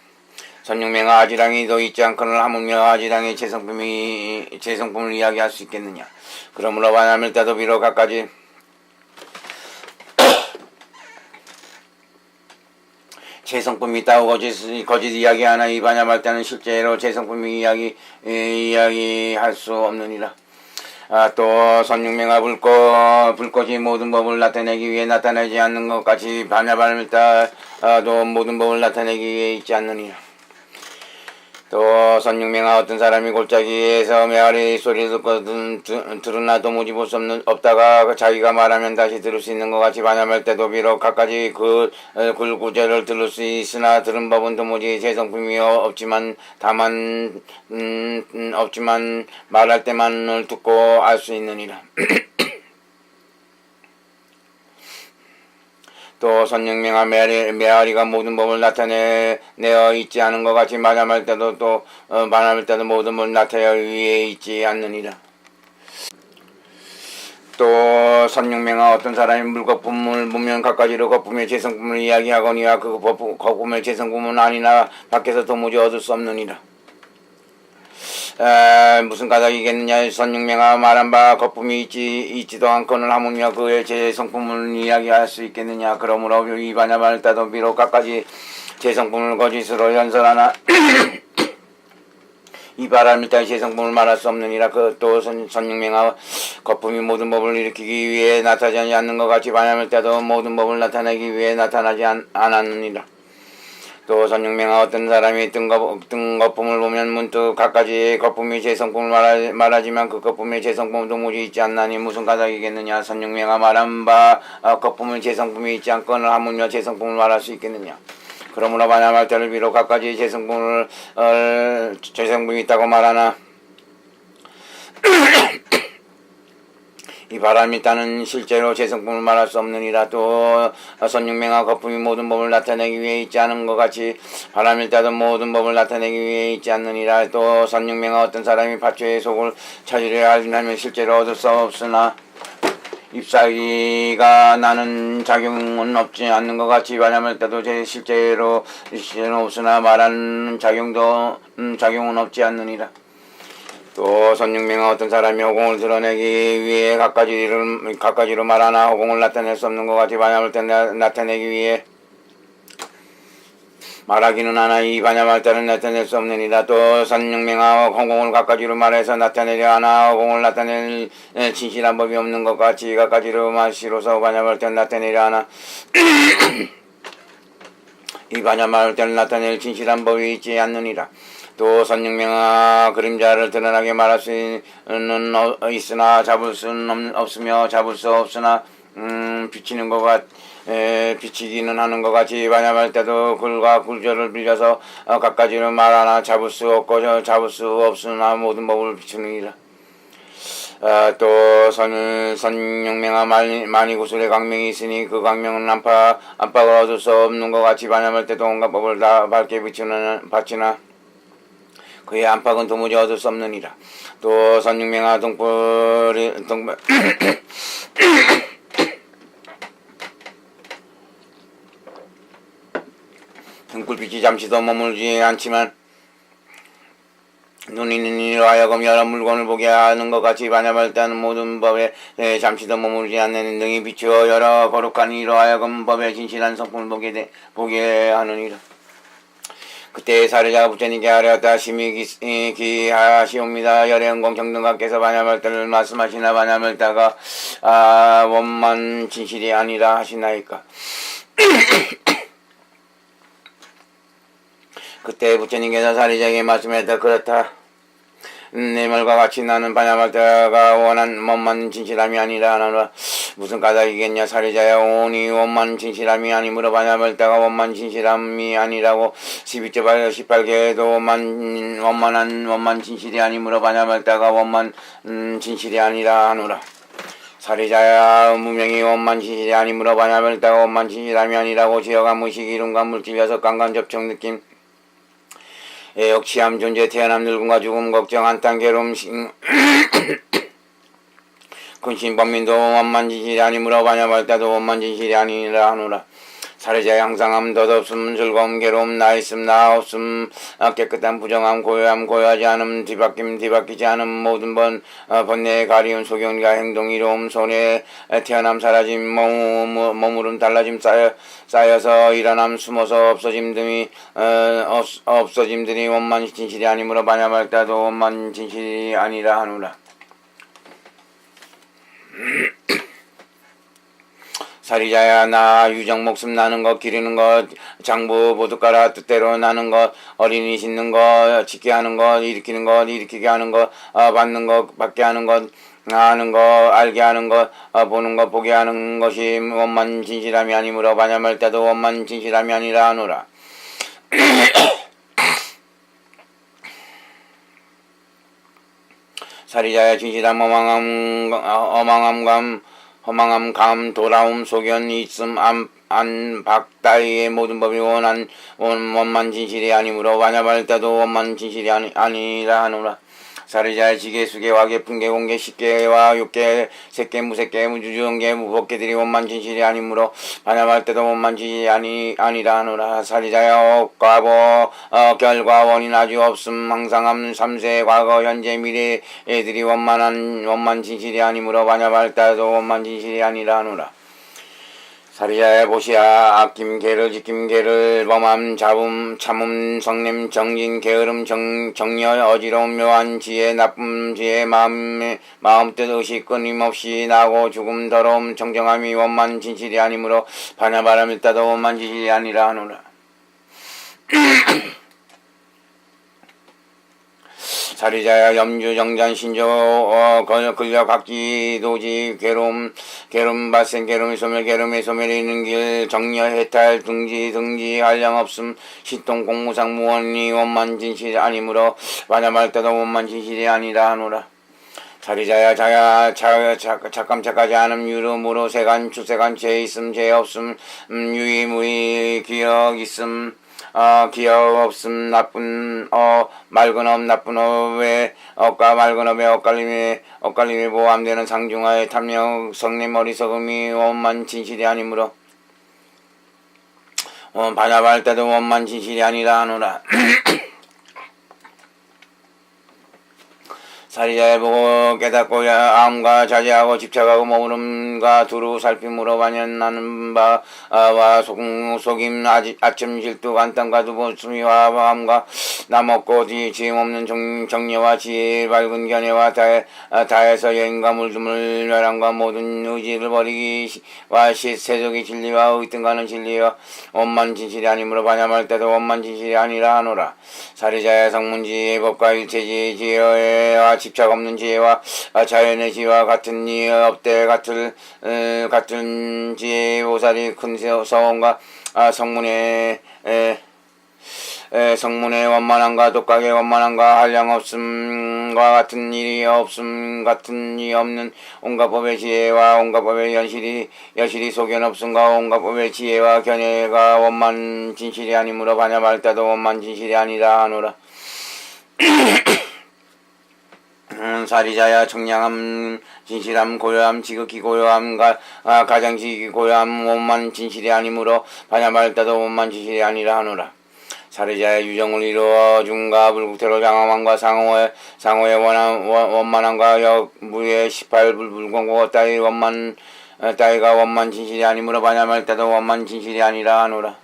Speaker 1: 선영맹아 아지랑이도 있지 않거늘 하물며 아지랑의 재성품을 이야기할 수 있겠느냐. 그러므로 반야말대도 비록 갖가지 재성품이 있다고 거짓 이야기하나 이 반야말대는 실제로 재성품이 이야기할 수 없느니라. 또 선육맹아 불꽃이 모든 법을 나타내기 위해 나타내지 않는 것 같이 반야말대도 모든 법을 나타내기 위해 있지 않느니라. 또 선육맹아 어떤 사람이 골짜기에서 메아리 소리를 듣고 들으나 도무지 볼 수 없다가 자기가 말하면 다시 들을 수 있는 것 같이 반야말대도 비록 갖가지 글구절을 들을 수 있으나 들은 법은 도무지 재성품이 없지만 다만 없지만 말할 때만을 듣고 알 수 있느니라. 또 선영맹아 메아리가 모든 법을 나타내어 있지 않은 것 같이 반야말대도 모든 법을 나타내어 위에 있지 않느니라. 또 선영맹아 어떤 사람이 물거품을 보면 갖가지로 거품의 재성품을 이야기하거니와 그 거품의 재성품은 아니나 밖에서 도무지 얻을 수 없느니라. 무슨 까닭이겠느냐. 선육맹아 말한 바 거품이 있지도 않거늘 하물며 그의 재성품을 이야기할 수 있겠느냐. 그러므로 이 반야말대도 비록 갖가지 재성품을 거짓으로 연설하나 이 반야말대의 재성품을 말할 수 없느니라. 또 선육맹아 거품이 모든 법을 일으키기 위해 나타나지 않는 것 같이 반야말대도 모든 법을 나타내기 위해 나타나지 않았느니라. 또 선육맹아 어떤 사람이 뜬 거품을 보면 문득 갖가지 거품이 재성품을 말하지만 그 거품의 재성품은 도무지 있지 않나니 무슨 까닭이겠느냐. 선육맹아 말한 바 거품의 재성품이 있지 않거늘 하물며 재성품을 말할 수 있겠느냐. 그러므로 반야말대를 비록 갖가지 재성품이 있다고 말하나 이 바람이 있다는 실제로 재성품을 말할 수 없느니라. 또 선육맹아 거품이 모든 법을 나타내기 위해 있지 않은 것 같이 바람이 있다도 모든 법을 나타내기 위해 있지 않느니라. 또 선육맹아 어떤 사람이 팥초의 속을 찾으려 하면 실제로 얻을 수 없으나 잎사귀가 나는 작용은 없지 않는 것 같이 반야말대도 실제로 없으나 말하는 작용은 없지 않느니라. 또 선육맹아 어떤 사람이 허공을 드러내기 위해 갖가지로 말하나 허공을 나타낼 수 없는 것 같이 반야말대 나타내기 위해 말하기는 하나 이 반야말대는 나타낼 수 없느니라. 또 선육맹아 허공을 갖가지로 말해서 나타내려 하나 허공을 나타낼 진실한 법이 없는 것 같이 갖가지로 말시로서 반야말대는 나타내려 하나 이 반야말대를 나타낼 진실한 법이 있지 않느니라. 또 선육맹아 그림자를 드러나게 말할 수는 있으나 잡을 수는 없으며 잡을 수 없으나 비치기는 하는 것 같이 반야말대도 글과 굴절을 빌려서 갖가지로 말하나 잡을 수 없고 잡을 수 없으나 모든 법을 비추느니라. 또 선용맹아 많이 구슬에 강명이 있으니 그 강명은 안팎을 얻을 수 없는 것 같이 반야말 때도 온갖 법을 다 밝게 바치나 그의 안팎은 도무지 얻을 수 없느니라. 또 선용맹아 등불빛이 잠시도 머물지 않지만 눈이 있는 이로 하여금 여러 물건을 보게 하는 것 같이 반야말 때는 모든 법에 잠시도 머무르지 않는 등이 비추어 여러 거룩한 이로 하여금 법의 진실한 성품을 보게 하느니라. 그때 사례자가 부처님께 하려다 심히 기하시옵니다. 열애은공 경등각께서 반야말 때를 말씀하시나 반야말 때가 원만 진실이 아니라 하시나이까. 그때 부처님께서 사리자에게 말씀했다. 그렇다. 내 말과 같이 나는 반야말 때가 원한 원만 진실함이 아니라 하나라. 무슨 까닭이겠냐. 사리자야 오니 원만 진실함이 아니므로 반야말 때가 원만 진실함이 아니라고 18개에도 원만 진실이 아니므로 반야말 때가 원만 진실이 아니라 하노라. 사리자야 무명이 원만 진실이 아니므로 반야말 때가 원만 진실함이 아니라고 지어가 무식 이름과 물질 여섯 감관 접촉 느낌 애욕 취함 존재 태어남 늙음과 죽음 걱정 한탄 괴로움 근심 범민도 원만 진실이 아니므로 반야말 때도 원만 진실이 아니라 하노라. 사례자의 항상함 덧없음 즐거움 괴로움 나 있음 나 없음 깨끗한 부정함 고요함 고요하지 않음 뒤바뀌지 않음 모든 번뇌에 가리운 소견과 행동 이로움 손에 태어남 사라짐 머무름 달라짐 쌓여서 일어남 숨어서 없어짐 등이 없어짐들이 원만 진실이 아니므로 반야말 때도 원만 진실이 아니라 하노라. 사리자야 나 유정 목숨 나는 것 기르는 것 장부 보드가라 뜻대로 나는 것 어린이 짖는 것 짓게 하는 것 일으키는 것 일으키게 하는 것 받는 것 받게 하는 것 아는 것 알게 하는 것 보는 것 보게 하는 것이 원만 진실함이 아니므로 반야말 때도 원만 진실함이 아니라 하노라. 사리자야 진실함 허망함 감 돌아옴 소견 있음 안박 따위의 모든 법이 원만 진실이 아니므로 반야말 때도 원만 진실이 아니라 하노라. 사리자의 지계 수계 화계 풍계 공계 십계와 육계 색계 무색계 무주정계 무법계들이 원만 진실이 아니므로 반야말 때도 원만 진실이 아니라 하노라. 사리자여 과보 결과 원인 아주 없음 항상함 삼세 과거 현재 미래 애들이 원만 진실이 아니므로 반야말 때도 원만 진실이 아니라 하노라. 사리자의 보시야 아낌 계를 지킴 계를 범함 잡음 참음 성냄 정진 게으름 정열 어지러움 묘한 지혜 나쁨 지혜 마음뜻 의식 끊임없이 나고 죽음 더러움 정정함이 원만 진실이 아니므로 반야바람일 따도 원만 진실이 아니라 하노라. 사리자야 염주 정잔 신조 근력 각기 도지 괴로움 발생 괴로움의 소멸에 있는 길 정렬 해탈 등지 한량 없음 시통 공무상 무원이 원만 진실이 아니므로 반야말 때도 원만 진실이 아니라 하노라. 사리자야 착감 착하지 않음 유름으로 세간 추세간 죄 있음 죄 없음 유의 무의 기억 있음 기억 없음 나쁜 맑은 업 나쁜 업에 업과 맑은 업에 엇갈림에 보함되는 상중하의 탐욕 성냄 어리석음이 원만 진실이 아니므로 반야말 때도 원만 진실이 아니라 하노라. 사리자에 보고 깨닫고 암과 자제하고 집착하고 머무름과 두루 살핌으로 반연하는 바와 속임 아침 질투 간단과 두보수미와 마음과 남없고 지임 없는 정려와 지혜 밝은 견해와 다해서 여인과 물두물 멸함과 모든 의지를 버리기와 세속의 진리와 의등가는 진리와 원만 진실이 아니므로 반야말 때도 원만 진실이 아니라 하노라. 사리자의 성문지의 법과 일체지의 지혜와 집착 없는 지혜와 자연의 지혜와 같은 이 업대 같은 지혜의 보살이 큰 서원과 성문의 성문의 원만함과 독각의 원만함과 한량없음과 같은 일이 없음 같은 이 없는 온갖 법의 지혜와 온갖 법의 여실이 소견 없음과 온갖 법의 지혜와 견해가 원만 진실이 아니므로 반야말 때도 원만 진실이 아니라 하노라. 사리자야 청량함 진실함 고요함 지극히 고요함 가장 지극히 고요함 원만 진실이 아니므로 반야말 때도 원만 진실이 아니라 하노라. 사리자의 유정을 이루어 중과 불국태로 장엄함과 상호의 원만함과 역무의 18불불공고 따위가 원만 진실이 아니므로 반야말 때도 원만 진실이 아니라 하노라.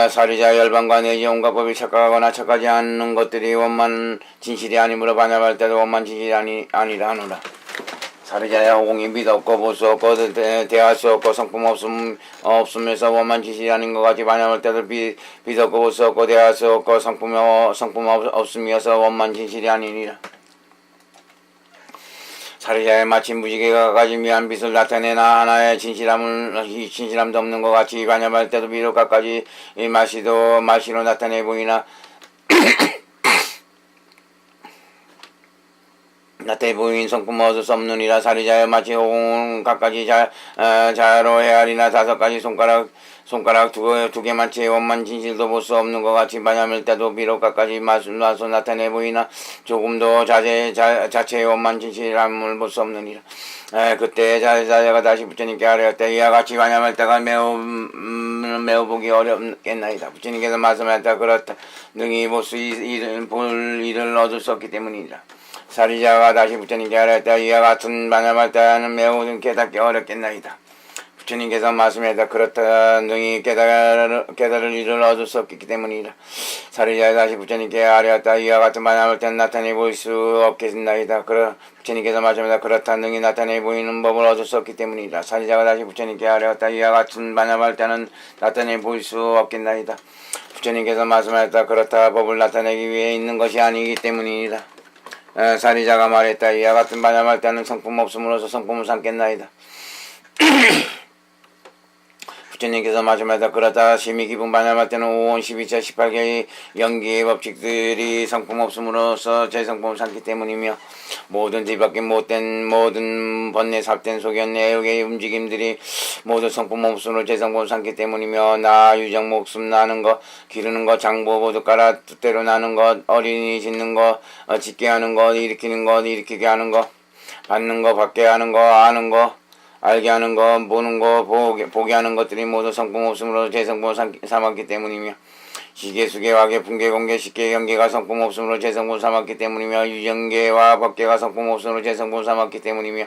Speaker 1: 사리자 열반과 내지 온갖 법이 착각하거나 착하지 않는 것들이 원만 진실이 아니므로 반야말 때도 원만 진실이 아니라 하노라. 사리자야 호공이 빛 없고 볼 수 없고 대할 수 없고 성품 없으면서 원만 진실이 아닌 것 같이 반야말 때도 빛 없고 볼 수 없고 대할 수 없고 성품 없음이어서 원만 진실이 아니니라. 사리자에 마치 무지개가 가진 묘한 빛을 나타내나 하나의 진실함도 없는 것 같이 반야말 때도 비록 갖가지 마시로 나타내 보이나 나타내 보인 성품 얻을 수 없느니라. 사리자에 마치 호공 갖가지 자로 헤아리나 5가지 손가락 두 개만치 원만 진실도 볼 수 없는 것 같이 반야말 때도 비록 갖가지 마소 나타내 보이나 조금도 자체의 원만 진실함을 볼 수 없느니라. 그때 자자가 다시 부처님께 아뢰었다. 이와 같이 반야말 때가 매우 보기 어렵겠나이다. 부처님께서 말씀하셨다. 그렇다. 능히 볼 일을 얻을 수 없기 때문이라. 사리자가 다시 부처님께 아뢰었다. 이와 같은 반야말 때는 매우 깨닫기 어렵겠나이다. 부처님께서 말씀하셨다. 그렇다. 능히 깨달을 일을 얻을 수 없기 때문이라. 사리자가 다시 부처님께 아뢰었다. 이와 같은 반야말 때는 나타내 보일 수 없겠나이다. 부처님께서 말씀하셨다. 그렇다. 능히 나타내 보이는 법을 얻을 수 없기 때문이라. 사리자가 다시 부처님께 아뢰었다. 이와 같은 반야말 때는 나타내 보일 수 없겠나이다. 부처님께서 말씀하셨다. 그렇다. 법을 나타내기 위해 있는 것이 아니기 때문이라. 사리자가 말했다. 이와 같은 반야말 때는 성품 없음으로써 성품을 삼겠나이다. 부처님께서 말씀하셨다. 그렇다. 심히 깊은 반야말 때는 5원 12차 18개의 연기의 법칙들이 성품 없음으로써 제 성품을 삼기 때문이며 모든 뒤바뀐 못된 모든 번뇌 삽된 소견 애욕의 움직임들이 모두 성품 없음으로 제 성품을 삼기 때문이며 나 유정 목숨 나는 것 기르는 것 장보 보드가라 뜻대로 나는 것 어린이 짓는 것 짓게 하는 것 일으키는 것 일으키게 하는 것 받는 것 받게 하는 것 아는 것 알게 하는 것, 보는 것, 보게 하는 것들이 모두 성품 없음으로 제 성품을 삼았기 때문이며 시계, 수계, 화계, 분계, 공계, 식계, 경계가 성품 없음으로 제 성품을 삼았기 때문이며 유정계와 법계가 성품 없음으로 제 성품을 삼았기 때문이며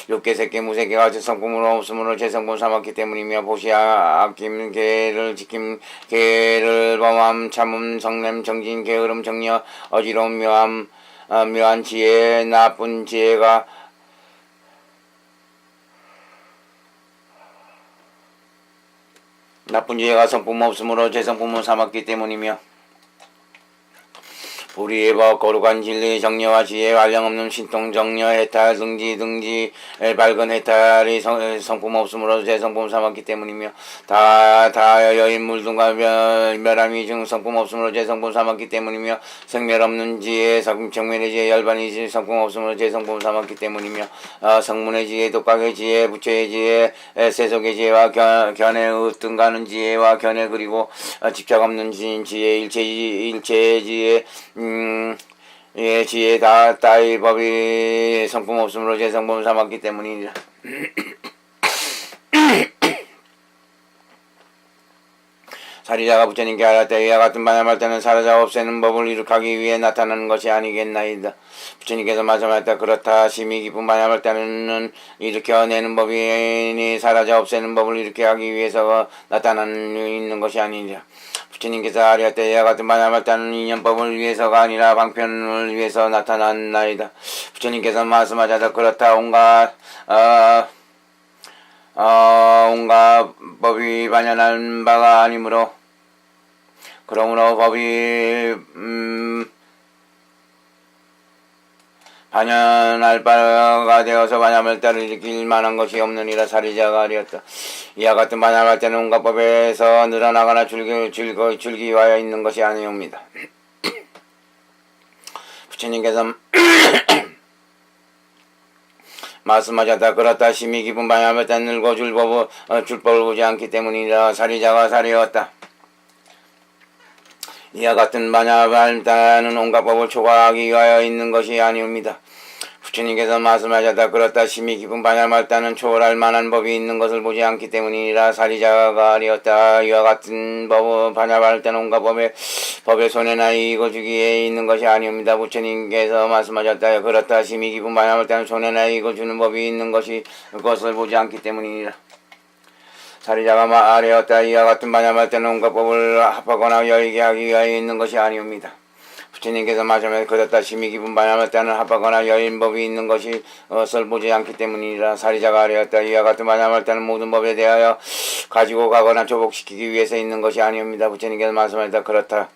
Speaker 1: 육계, 색계, 무색계가 제 성품으로 없음으로 제 성품을 삼았기 때문이며 보시, 아낌, 계를 지킴, 계를 범함, 참음, 성냄, 정진, 게으름, 정려, 어지러움, 묘한 지혜, 나쁜 지혜가 나쁜 지혜가 성품 없음으로 제 성품을 삼았기 때문이며 불의의 법, 거룩한 진리, 정려와 지혜, 완량없는 신통, 정려, 해탈, 등지, 밝은 해탈이 성품 없음으로 제 성품을 삼았기 때문이며 여인 물등과 멸함이 중 성품 없음으로 제 성품을 삼았기 때문이며 성멸 없는 지혜, 정멸의 지혜, 열반의 성품 없음으로 제 성품을 삼았기 때문이며 성문의 지혜, 독각의 지혜, 부처의 지혜, 세속의 지혜와 견해 으뜸가는 지혜와 견해 그리고 집착 없는 지혜, 일체의 지혜, 예, 지혜 따위 법이 성품 없음으로 제 성품을 삼았기 때문이니라. 사리자가 부처님께 아뢰었다. 이와 같은 반야말 때는 사라져 없애는 법을 이룩하기 위해 나타나는 것이 아니겠나이다. 부처님께서 말씀하셨다. 그렇다. 심히 깊은 반야말 때는 일으켜내는 법이니 사라져 없애는 법을 일으켜하기 위해서 나타나는 것이 아니니라. 부처님께서 아뢰었다. 이와 같은 반야말 때는 인연법을 위해서가 아니라 방편을 위해서 나타났나이다. 부처님께서 말씀하셨다. 그렇다. 온갖 법이 반야한 바가 아니므로 그러므로 법이 반연할 바가 되어서 반야말다를 일으킬 만한 것이 없느니라. 사리자가 아리었다. 이와 같은 반야말다는 온갖 법에서 늘어나거나 줄기와여 있는 것이 아니옵니다. 부처님께서 말씀하셨다. 그렇다. 심히 깊은 반야말다는 늙어 줄법을 보지 않기 때문이라. 사리자가 사리었다. 이와 같은 반야말다는 온갖 법을 초과하기 위하여 있는 것이 아니옵니다. 부처님께서 말씀하셨다. 그렇다. 심히 깊은 반야말다는 초월할 만한 법이 있는 것을 보지 않기 때문이라. 사리자가 아리었다. 이와 같은 반야말다는 온갖 법의 손해나 이익을 주기에 있는 것이 아니옵니다. 부처님께서 말씀하셨다. 그렇다. 심히 깊은 반야말다는 손해나 이익을 주는 법이 있는 것을 보지 않기 때문이라. 사리자가 아리었다. 이와 같은 반야말다는 온갖 법을 합하거나 여의게 하기 위하여 있는 것이 아니옵니다. 부처님께서 말씀하셨다. 그렇다. 심히 깊은 반야말다는 합하거나 여인 법이 있는 것을 보지 않기 때문이라. 사리자가 아리었다. 이와 같은 반야말다는 모든 법에 대하여 가지고 가거나 조복시키기 위해서 있는 것이 아니옵니다. 부처님께서 말씀하셨다. 그렇다.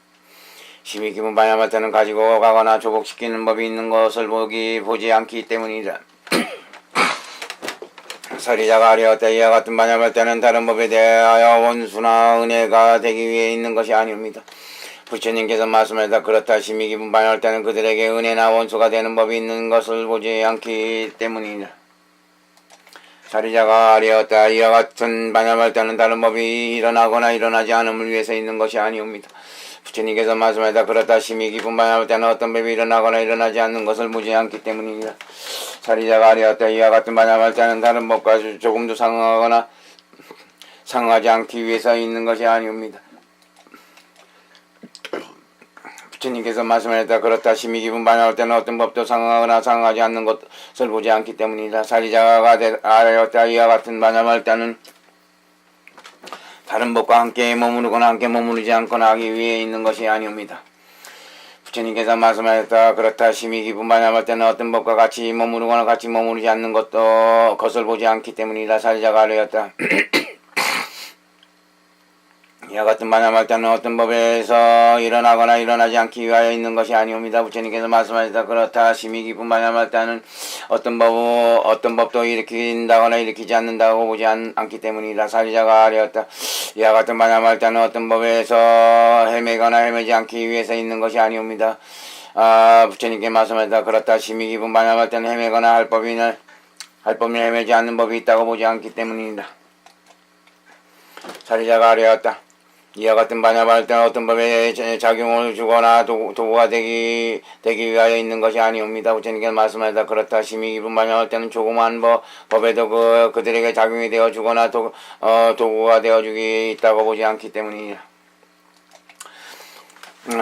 Speaker 1: 심히 깊은 반야말다는 가지고 가거나 조복시키는 법이 있는 것을 보지 않기 때문이라. 사리자가 아리었다. 이와 같은 반야말다는 다른 법에 대하여 원수나 은혜가 되기 위해 있는 것이 아니옵니다. 부처님께서 말씀하셨다. 그렇다. 심히 깊은 반야말다는 그들에게 은혜나 원수가 되는 법이 있는 것을 보지 않기 때문이다. 사리자가 아리었다. 이와 같은 반야말다는 다른 법이 일어나거나 일어나지 않음을 위해서 있는 것이 아니옵니다. 부처님께서 말씀하셨다. 그렇다. 심히 깊은 반야말다는 어떤 법이 일어나거나 일어나지 않는 것을 보지 않기 때문이다. 사리자가 아리었다. 이와 같은 반야말다는 다른 법과 조금도 상응하거나 상응하지 않기 위해서 있는 것이 아니옵니다. 부처님께서 말씀하셨다. 그렇다. 심히 깊은 반야말다는 어떤 법도 상응하거나 상응하지 않는 것을 보지 않기 때문이다. 사리자가 아리었다. 이와 같은 반야말다는 다른 법과 함께 머무르거나 함께 머무르지 않거나 하기 위해 있는 것이 아니옵니다. 부처님께서 말씀하셨다. 그렇다. 심히 깊은 반야말다는 어떤 법과 같이 머무르거나 같이 머무르지 않는 것을 보지 않기 때문이다. 사리자가 아리었다. 이와 같은 반야말다는 어떤 법에서 일어나거나 일어나지 않기 위하여 있는 것이 아니옵니다. 부처님께서 말씀하셨다. 그렇다. 심히 깊은 반야말다는 어떤 법도 일으킨다거나 일으키지 않는다고 보지 않기 때문이다. 사리자가 아리었다. 이와 같은 반야말다는 어떤 법에서 헤매거나 헤매지 않기 위해서 있는 것이 아니옵니다. 부처님께 말씀하셨다. 그렇다. 심히 깊은 반야말다는 헤매거나 할 법이나 헤매지 않는 법이 있다고 보지 않기 때문입니다. 사리자가 아리었다. 이와 같은 반야말다는 어떤 법에 작용을 주거나 도구가 되기 위하여 있는 것이 아니옵니다. 부처님께서 말씀하셨다. 그렇다. 심히 깊은 반야말다는 조그만 법에도 그들에게 작용이 되어 주거나 도구가 되어 주기 있다고 보지 않기 때문이다.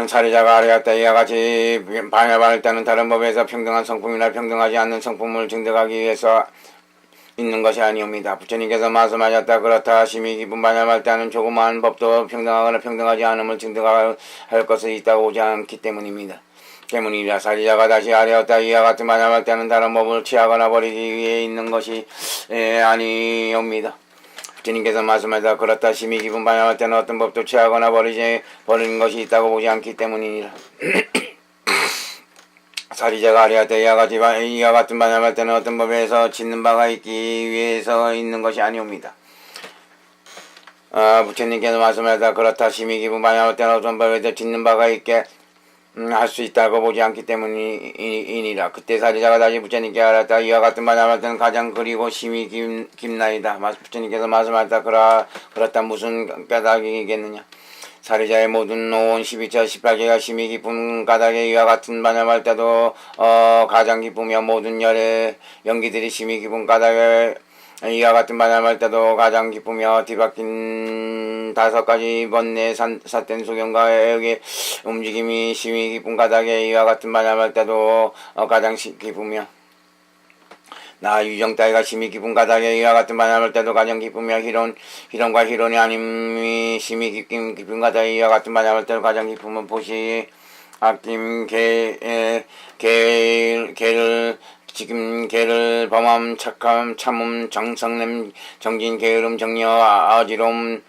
Speaker 1: 사리자가 아리었다. 이와 같이 반야말다는 다른 법에서 평등한 성품이나 평등하지 않는 성품을 증득하기 위해서 있는 것이 아니옵니다. 부처님께서 말씀하셨다. 그렇다. 심히 깊은 반야말다는 조그마한 법도 평등하거나 평등하지 않음을 증득할 것이 있다고 보지 않기 때문입니다. 때문이라. 사리자가 다시 아리었다. 이와 같은 반야말다는 다른 법을 취하거나 버리기 위해 있는 것이 아니옵니다. 부처님께서 말씀하셨다. 그렇다. 심히 깊은 반야말다는 어떤 법도 취하거나 버리는 것이 있다고 보지 않기 때문이니라. 사리자가 아리었다. 이와 같은 반야말다는 어떤 법에서 짓는 바가 있기 위해서 있는 것이 아니옵니다. 부처님께서 말씀하셨다. 그렇다. 심히 깊은 반야말다는 어떤 법에서 짓는 바가 있게 할 수 있다고 보지 않기 때문이니라. 그때 사리자가 다시 부처님께 알았다. 이와 같은 반야말다는 가장 그리고 심히 깊나이다. 부처님께서 말씀하셨다. 그렇다. 무슨 까닭이겠느냐. 사리자의 모든 온 12처 18개가 심히 깊은 까닭에 이와 같은 반야말다도 가장 기쁘며 모든 열의 연기들이 심히 깊은 까닭에 이와 같은 반야말다도 가장 기쁘며 뒤바뀐 5가지 번뇌 삿된 소견과의 움직임이 심히 깊은 까닭에 이와 같은 반야말다도 가장 기쁘며 나 유정 따위가 심히 깊은 까닭에 이와 같은 반야말다도 가장 기쁘며 희론과 희론이 아님이 심히 깊은 까닭에 이와 같은 반야말다도 가장 기쁘며 보시 아낌 개를 지금 개를 범함 착함 참음 정성냄 정진 게으름 정려 아지롬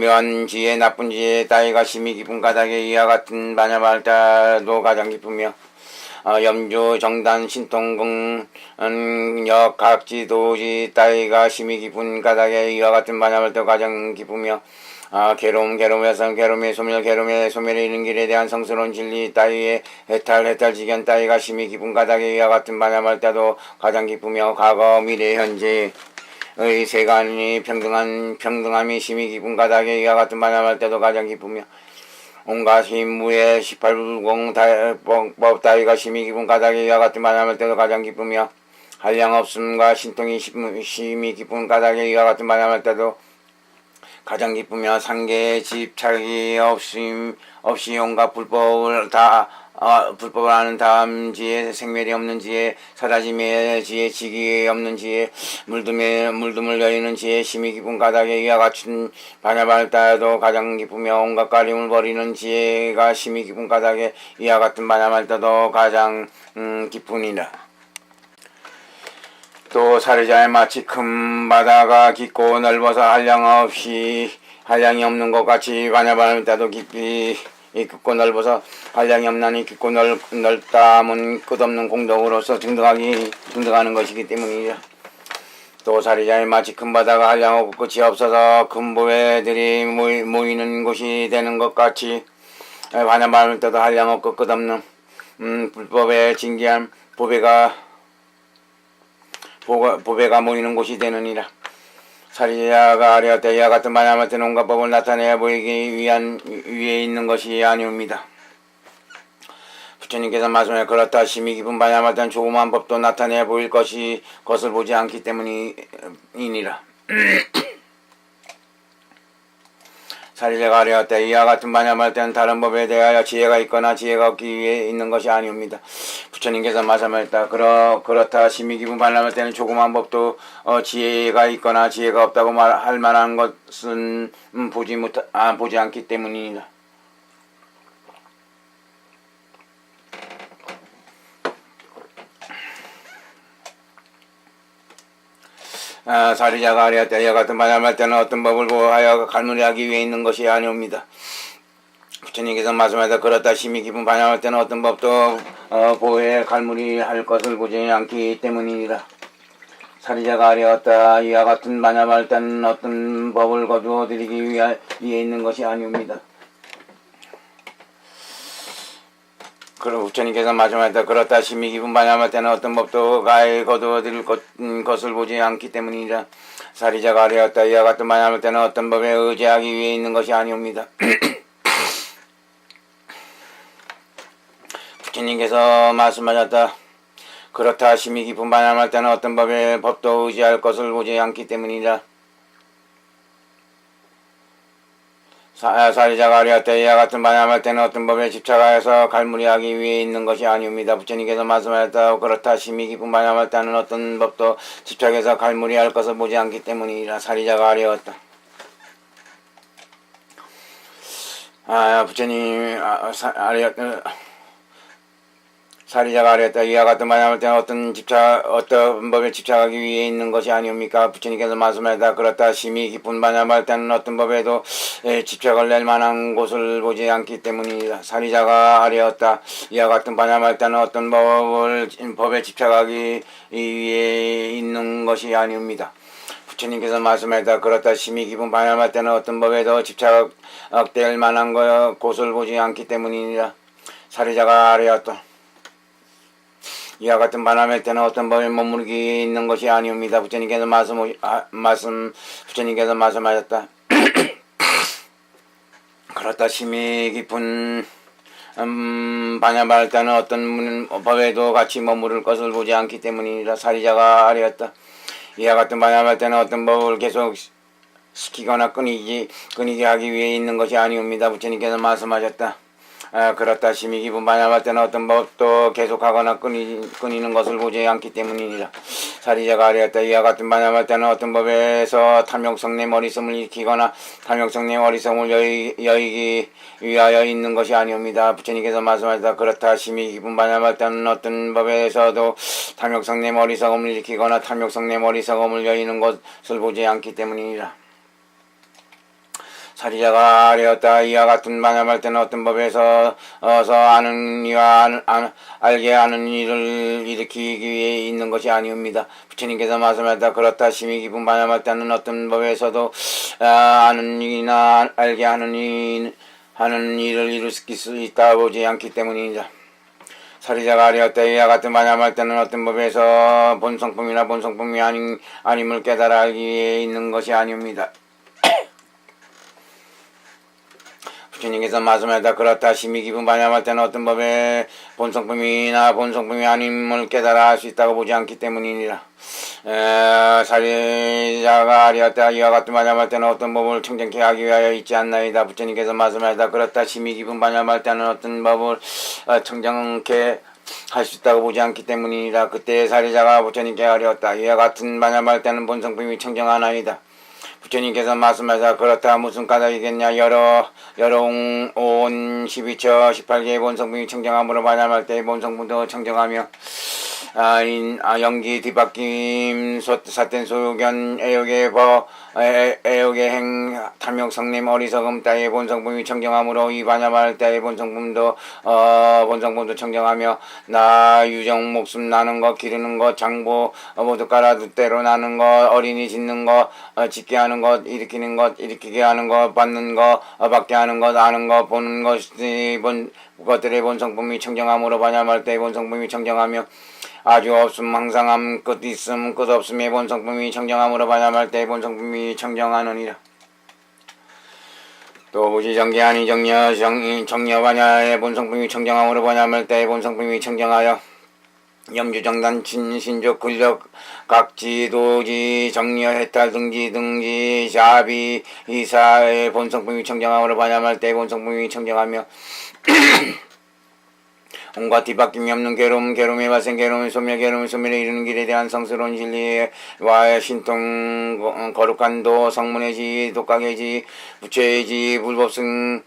Speaker 1: 묘한 지혜 나쁜 지혜 따위가 심히 깊은 까닭에 이와 같은 반야말다도 가장 기쁘며 염주 정단 신통궁 역각지도지 따위가 심히 깊은 까닭에 이와 같은 반야말도 가장 기쁘며 괴로움에서 괴로움의 소멸에 이른 길에 대한 성스러운 진리 따위에 해탈 지견 따위가 심히 깊은 까닭에 이와 같은 반야말때도 가장 기쁘며 과거 미래 현재 의 세간이 평등함이 심히 깊은 까닭에 이와 같은 반야말 때도 가장 기쁘며 온갖 힘무의 18불공 법 따위가 심히 깊은 까닭에 이와 같은 반야말 때도 가장 기쁘며 한량없음과 신통이 심히 깊은 까닭에 이와 같은 반야말 때도 가장 기쁘며 상계에 집착이 없이 온갖 불법을 아는 다음 지혜 생멸이 없는 지혜 사라짐의 지혜 지기 없는 지혜 물둠을 여리는 지혜 심히 깊은 까닭에 이와 같은 반야말 때도 가장 기쁘며 온갖 가림을 버리는 지혜가 심히 깊은 까닭에 이와 같은 반야말 때도 가장 기쁘니라. 또 사리자에 마치 큰 바다가 깊고 넓어서 한량이 없는 것 같이 반야말 때도 깊이 깊고 넓어서 한량이 없나니 깊고 넓다함은 끝없는 공덕으로서 증득하는 것이기 때문이라. 또 사리자에 마치 큰 바다가 한량없고 끝이 없어서 큰 보배들이 모이는 곳이 되는 것 같이 반야말 때도 한량없고 끝없는 불법의 진기한 보배가 모이는 곳이 되느니라. 사리자가 아뢰었다. 이와 같은 반야말 때는 온갖 법을 나타내어 보이기 위한 위에 있는 것이 아니옵니다. 부처님께서 말씀해 그렇다 심히 깊은 반야말 때는 조그만 법도 나타내어 보일 것을 보지 않기 때문이니라. 사리자가 아뢰었다. 이와 같은 반야말 때는 다른 법에 대하여 지혜가 있거나 지혜가 없기 위해 있는 것이 아니옵니다. 부처님께서 말씀하셨다. 그렇다 심히 깊은 반야말 때는 조그만 법도 지혜가 있거나 지혜가 없다고 할 만한 것은 보지 않기 때문이니라. 사리자가 아뢰었다. 이와 같은 반야말 때는 어떤 법을 보호하여 갈무리하기 위해 있는 것이 아니옵니다. 부처님께서 말씀하셨다. 그렇다 심히 깊은 반야말 때는 어떤 법도 보호해 갈무리할 것을 보지 않기 때문이니라. 사리자가 아뢰었다. 이와 같은 반야말 때는 어떤 법을 거두어 드리기 위해 있는 것이 아니옵니다. 그럼 부처님께서 말씀하셨다. 그렇다 심히 깊은 반야말 때는 어떤 법도 가히 거두어 드릴 것을 보지 않기 때문이라. 사리자가 아뢰었다. 이와 같은 반야말 때는 어떤 법에 의지하기 위해 있는 것이 아니옵니다. 부처님께서 말씀하셨다. 그렇다 심히 깊은 반야말 때는 어떤 법도 의지할 것을 보지 않기 때문이라. 사리자가 아뢰었다. 이와 같은 반야말 때는 어떤 법에 집착하여서 갈무리하기 위해 있는 것이 아니옵니다. 부처님께서 말씀하셨다. 그렇다 심히 깊은 반야말 때는 어떤 법도 집착해서 갈무리할 것을 보지 않기 때문이라. 사리자가 아뢰었다. 부처님 사리자가 아뢰었다. 이와 같은 반야말 때는 어떤 법에 집착하기 위해 있는 것이 아니옵니까? 부처님께서 말씀하셨다. 그렇다 심히 깊은 반야말 때는 어떤 법에도 집착을 낼 만한 곳을 보지 않기 때문이다. 사리자가 아뢰었다. 이와 같은 반야말 때는 어떤 법에 집착하기 위해 있는 것이 아니옵니다. 부처님께서 말씀하셨다. 그렇다 심히 깊은 반야말 때는 어떤 법에도 집착될 만한 곳을 보지 않기 때문이니라. 사리자가 아뢰었다. 이와 같은 반야말 때는 어떤 법에 머무르기 있는 것이 아니옵니다. 부처님께서 말씀하셨다. 그렇다 심히 깊은 반야말 때는 어떤 법에도 같이 머무를 것을 보지 않기 때문이라. 사리자가 아뢰었다. 이와 같은 반야말 때는 어떤 법을 계속 시키거나 끊이게 하기 위해 있는 것이 아니옵니다. 부처님께서 말씀하셨다. 그렇다 심히 깊은 반야말 때는 어떤 법도 계속하거나 끊이는 것을 보지 않기 때문이니라. 사리자가 아뢰었다. 이와 같은 반야말 때는 어떤 법에서 탐욕성내 머리섬을 일으키거나 탐욕성내 머리섬을 여의기 위하여 있는 것이 아니옵니다. 부처님께서 말씀하셨다. 그렇다 심히 깊은 반야말 때는 어떤 법에서도 탐욕성내 머리섬을 일으키거나 탐욕성내 머리섬을 여의는 것을 보지 않기 때문이니라. 사리자가 아뢰었다. 이와 같은 반야말 때는 어떤 법에서 아는 이와 알게 하는 일을 일으키기 위해 있는 것이 아니옵니다. 부처님께서 말씀하셨다. 그렇다. 심히 깊은 반야말 때는 어떤 법에서도 아는 일이나 알게 하는 일을 일으킬 수 있다 보지 않기 때문이다. 사리자가 아뢰었다. 이와 같은 반야말 때는 어떤 법에서 본성품이나 본성품이 아님을 깨달아 알기 위해 있는 것이 아니옵니다. 부처님께서 말씀하셨다. 그렇다. 심히 깊은 반야말 때는 어떤 법에 본성품이나 본성품이 아님을 깨달아 알 수 있다고 보지 않기 때문이니라. 사리자가 아뢰었다. 이와 같은 반야말 때는 어떤 법을 청정케 하기 위하여 있지 않나이다. 부처님께서 말씀하셨다. 그렇다. 심히 깊은 반야말 때는 어떤 법을 청정케 할 수 있다고 보지 않기 때문이니라. 그때 사리자가 부처님께 아뢰었다. 이와 같은 반야말 때는 본성품이 청정하나이다. 부처님께서 말씀하사 그렇다. 무슨 까닭이겠냐. 여러 온 12처 18개의 본성분이 청정함으로 반야말 때의 본성분도 청정하며 연기 뒤바뀜 사텐 소요견 애욕의 행 탐욕성님 어리석음 따위의 본성분이 청정함으로 이 반야말 때의 본성분도 청정하며 나 유정 목숨 나는 것 기르는 것 장보 모두 깔아두대로 나는 것 어린이 짓는 것 짓게 하는 것 일으키는 것 일으키게 하는 것 받는 것 받게 하는 것 아는 것 보는 것이 그것들의 본성품이 청정함으로 반야말 때의 본성품이 청정하며 아주 없음 항상함 끝 있음 끝 없음의 본성품이 청정함으로 반야말 때의 본성품이 청정하느니라. 또 무지정계 아니 정려 반야의 본성품이 청정함으로 반야말 때의 본성품이 청정하여 염주정단 친신족 근력 각지 도지 정려 해탈 등지 샤비 이사의 본성품이 청정함으로 반야말 때의 본성품이 청정하며 온갖 뒤바뀜이 없는 괴로움의 발생 괴로움의 소멸에 이르는 길에 대한 성스러운 진리와 신통 거룩한 도 성문의 지 독각의 지 부처의 지 불법승의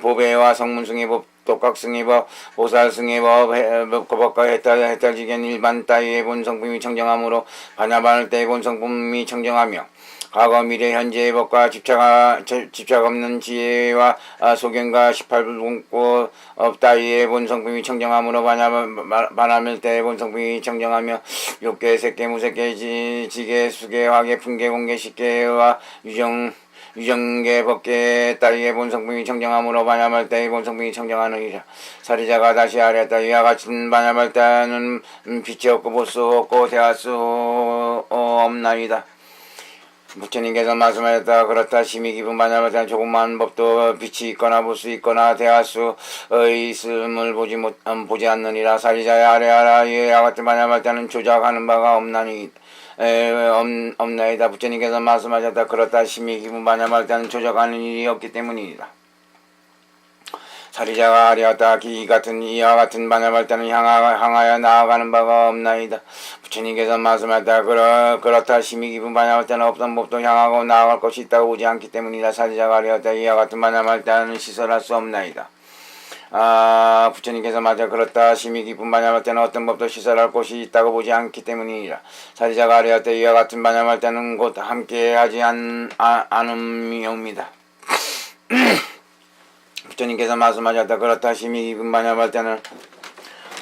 Speaker 1: 보배와 성문승의 법 독각승의 법 보살승의 법과 해탈지견 일반 따위의 본성품이 청정함으로 반야말 때의 본성품이 청정하며 과거 미래 현재의 법과 집착 없는 지혜와 소견과 18불공법 따위의 본성품이 청정함으로 반야말 때의 본성품이 청정하며 육계, 색계, 무색계, 지계, 수계, 화계, 분계, 공계, 식계와 유정계, 법계 따위의 본성품이 청정함으로 반야말 때의 본성품이 청정하느니라. 사리자가 다시 아뢰었다. 이와 같은 반야말 때는 빛이 없고 볼 수 없고 대할 수 없나이다. 부처님께서 말씀하셨다. 그렇다. 심히 깊은 반야말 때는 조그마한 법도 빛이 있거나 볼 수 있거나 대할 수 있음을 보지 않느니라. 사리자야 아뢰하라. 이와 같은 반야말 때는 조작하는 바가 없나이다. 부처님께서 말씀하셨다. 그렇다. 심히 깊은 반야말 때는 조작하는 일이 없기 때문이다. 사리자가 아뢰었다. 이와 같은 반야말 때는 향하여 나아가는 바가 없나이다. 부처님께서 말씀하셨다. 그렇다. 심히 깊은 반야말 때는 없던 법도 향하고 나아갈 것이 있다고 보지 않기 때문이다. 사리자가 아뢰었다. 이와 같은 반야말 때는 시설할 수 없나이다. 부처님께서 맞아 그렇다. 심히 깊은 반야말 때는 어떤 법도 시설할 곳이 있다고 보지 않기 때문이라. 사리자가 아뢰었다. 이와 같은 반야말 때는 곧 함께하지 않음이옵니다. 부처님께서 말씀하셨다. 그렇다. 심히 깊은 반야말 때는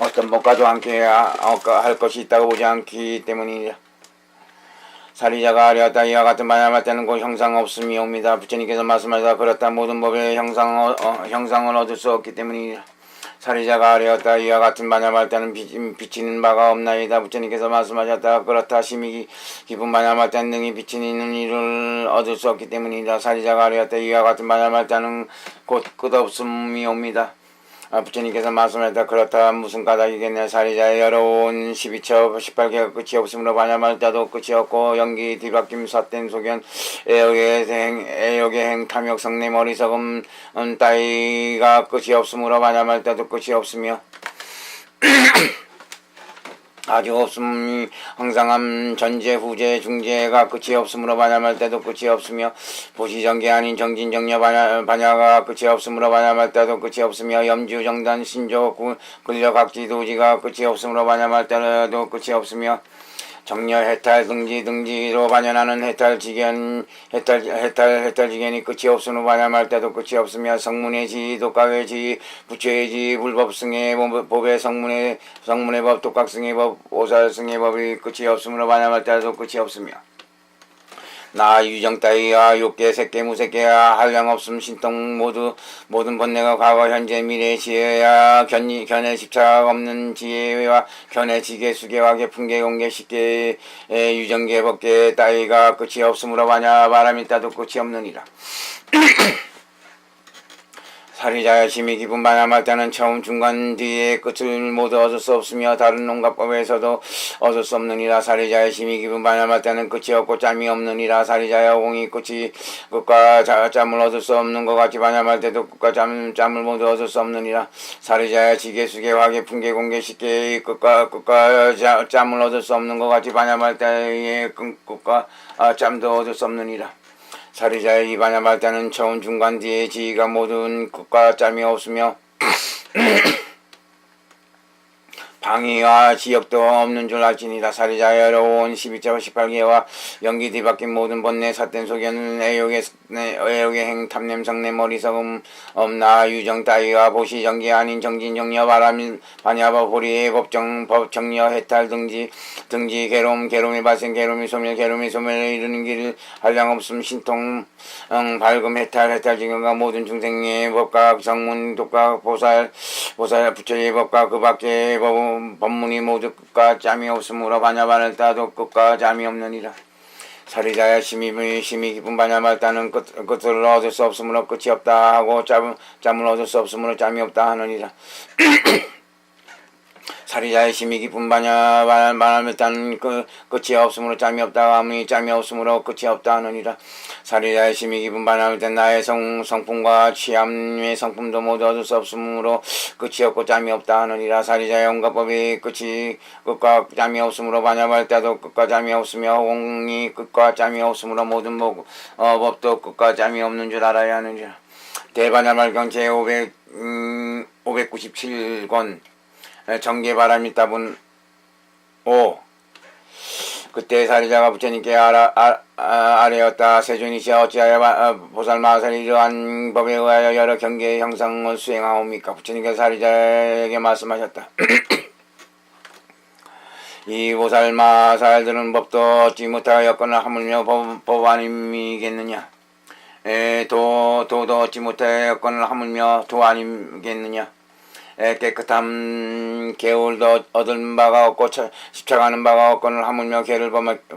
Speaker 1: 어떤 법과도 함께 할 것이 있다고 보지 않기 때문이라. 사리자가 아뢰었다. 이와 같은 반야말 때는 곧 형상 없음이옵니다. 부처님께서 말씀하셨다. 그렇다. 모든 법의 형상을 얻을 수 없기 때문이라. 사리자가 아뢰었다. 이와 같은 반야말 때는 비치는 바가 없나이다. 부처님께서 말씀하셨다. 그렇다. 심히 깊은 반야말 때는 능히 비치는 일을 얻을 수 없기 때문이다. 사리자가 아뢰었다. 이와 같은 반야말 때는 곧 끝없음이옵니다. 부처님께서 말씀하셨다. 그렇다. 무슨 까닭이겠냐. 사리자의 여러 온 12처 18개가 끝이 없으므로 반야말 때도 끝이 없고 연기 뒤바뀜 삿된 소견 애욕의 행 탐욕 성냄 어리석음 따위가 끝이 없으므로 반야말 때도 끝이 없으며 아주 없음이 항상함 전제 후제 중제가 끝이 없으므로 반야말 때도 끝이 없으며 보시정계 아닌 정진정려 반야가 끝이 없으므로 반야말 때도 끝이 없으며 염주정단 신조 근력각지도지가 끝이 없으므로 반야말 때도 끝이 없으며 정려 해탈 등지로 반연하는 해탈지견이 끝이 없으므로 반야말 때도 끝이 없으며 성문의 지 독각의 지 부처의 지 불법승의 법의 성문의 법 독각승의 법 오살승의 법이 끝이 없으므로 반야말 때도 끝이 없으며 나 유정 따위와 욕계 색계 무색계야 한량없음 신통 모든 번뇌가 과거 현재 미래 지혜야 견해 집착 없는 지혜와 견해 지계 수계와 계풍계 공계 식계 유정계 법계 따위가 끝이 없으므로 반야 바람이 따도 끝이 없느니라. 사리자의 심히 깊은 반야말 때는 처음 중간 뒤에 끝을 모두 얻을 수 없으며 다른 온갖 법에서도 얻을 수 없느니라. 사리자의 심히 깊은 반야말 때는 끝이 없고 짬이 없느니라. 사리자의 공이 끝과 짬을 얻을 수 없는 것 같이 반야말 때도 끝과 짬을 모두 얻을 수 없느니라. 사리자의 지계 수계 화계 풍계 공계 식계의 끝과 짬을 얻을 수 없는 것 같이 반야말 때의 끝과 짬도 얻을 수 없느니라. 사리자의 이 반야말 때는 처음 중간 뒤에 지위가 모든 끝과 짬이 없으며 방위와 지역도 없는 줄 알지니라. 사리자의 어려운 12자와 18개와 연기 뒤바뀐 모든 번뇌 삿된 속에는 애욕의 행 탐냄 성냄 어리석음 엄나 유정 따위와 보시 정기 아닌 정진 정려 바람 반야법 호리의 법정 정려 해탈 등지 괴로움의 발생 괴로움이 소멸에 이르는 길을 한량없음 신통 밝음 해탈 지경과 모든 중생의 법과 성문 독각 보살 부처의 법과 그 밖의 법문이 모두 끝과 짬이 없으므로 반야반을 따도 끝과 짬이 없느니라. 사리자의 심히 깊은 반야말 따는 끝을 얻을 수 없으므로 끝이 없다 하고 짬을 얻을 수 없으므로 짬이 없다 하느니라. 사리자의 심히 깊은 반야말 따는 끝이 없으므로 짬이 없다 하니 짬이 없으므로 끝이 없다 하느니라. 사리자의 심히 깊은 반야말 때 나의 성품과 취함의 성품도 모두 얻을 수 없으므로 끝이 없고 짬이 없다 하느니라. 사리자의 온갖 법이 끝과 짬이 없으므로 반야말 때도 끝과 짬이 없으며 공이 끝과 짬이 없으므로 모든 법도 끝과 짬이 없는 줄 알아야 하느니라. 대반야말경 제597권 정계바람이 따분 5. 그때 사리자가 부처님께 아뢰었다. 세존이시여 어찌하여 보살마살이 이러한 법에 의하여 여러 경계의 형상을 수행하옵니까? 부처님께서 사리자에게 말씀하셨다. 이 보살마살들은 법도 얻지 못하여 여건을 하물며 법 아님이겠느냐? 도도 얻지 못하여 여건을 하물며 도 아니겠느냐? 깨끗함 개울도 얻은 바가 없고 집착하는 바가 없거늘 하물며 개를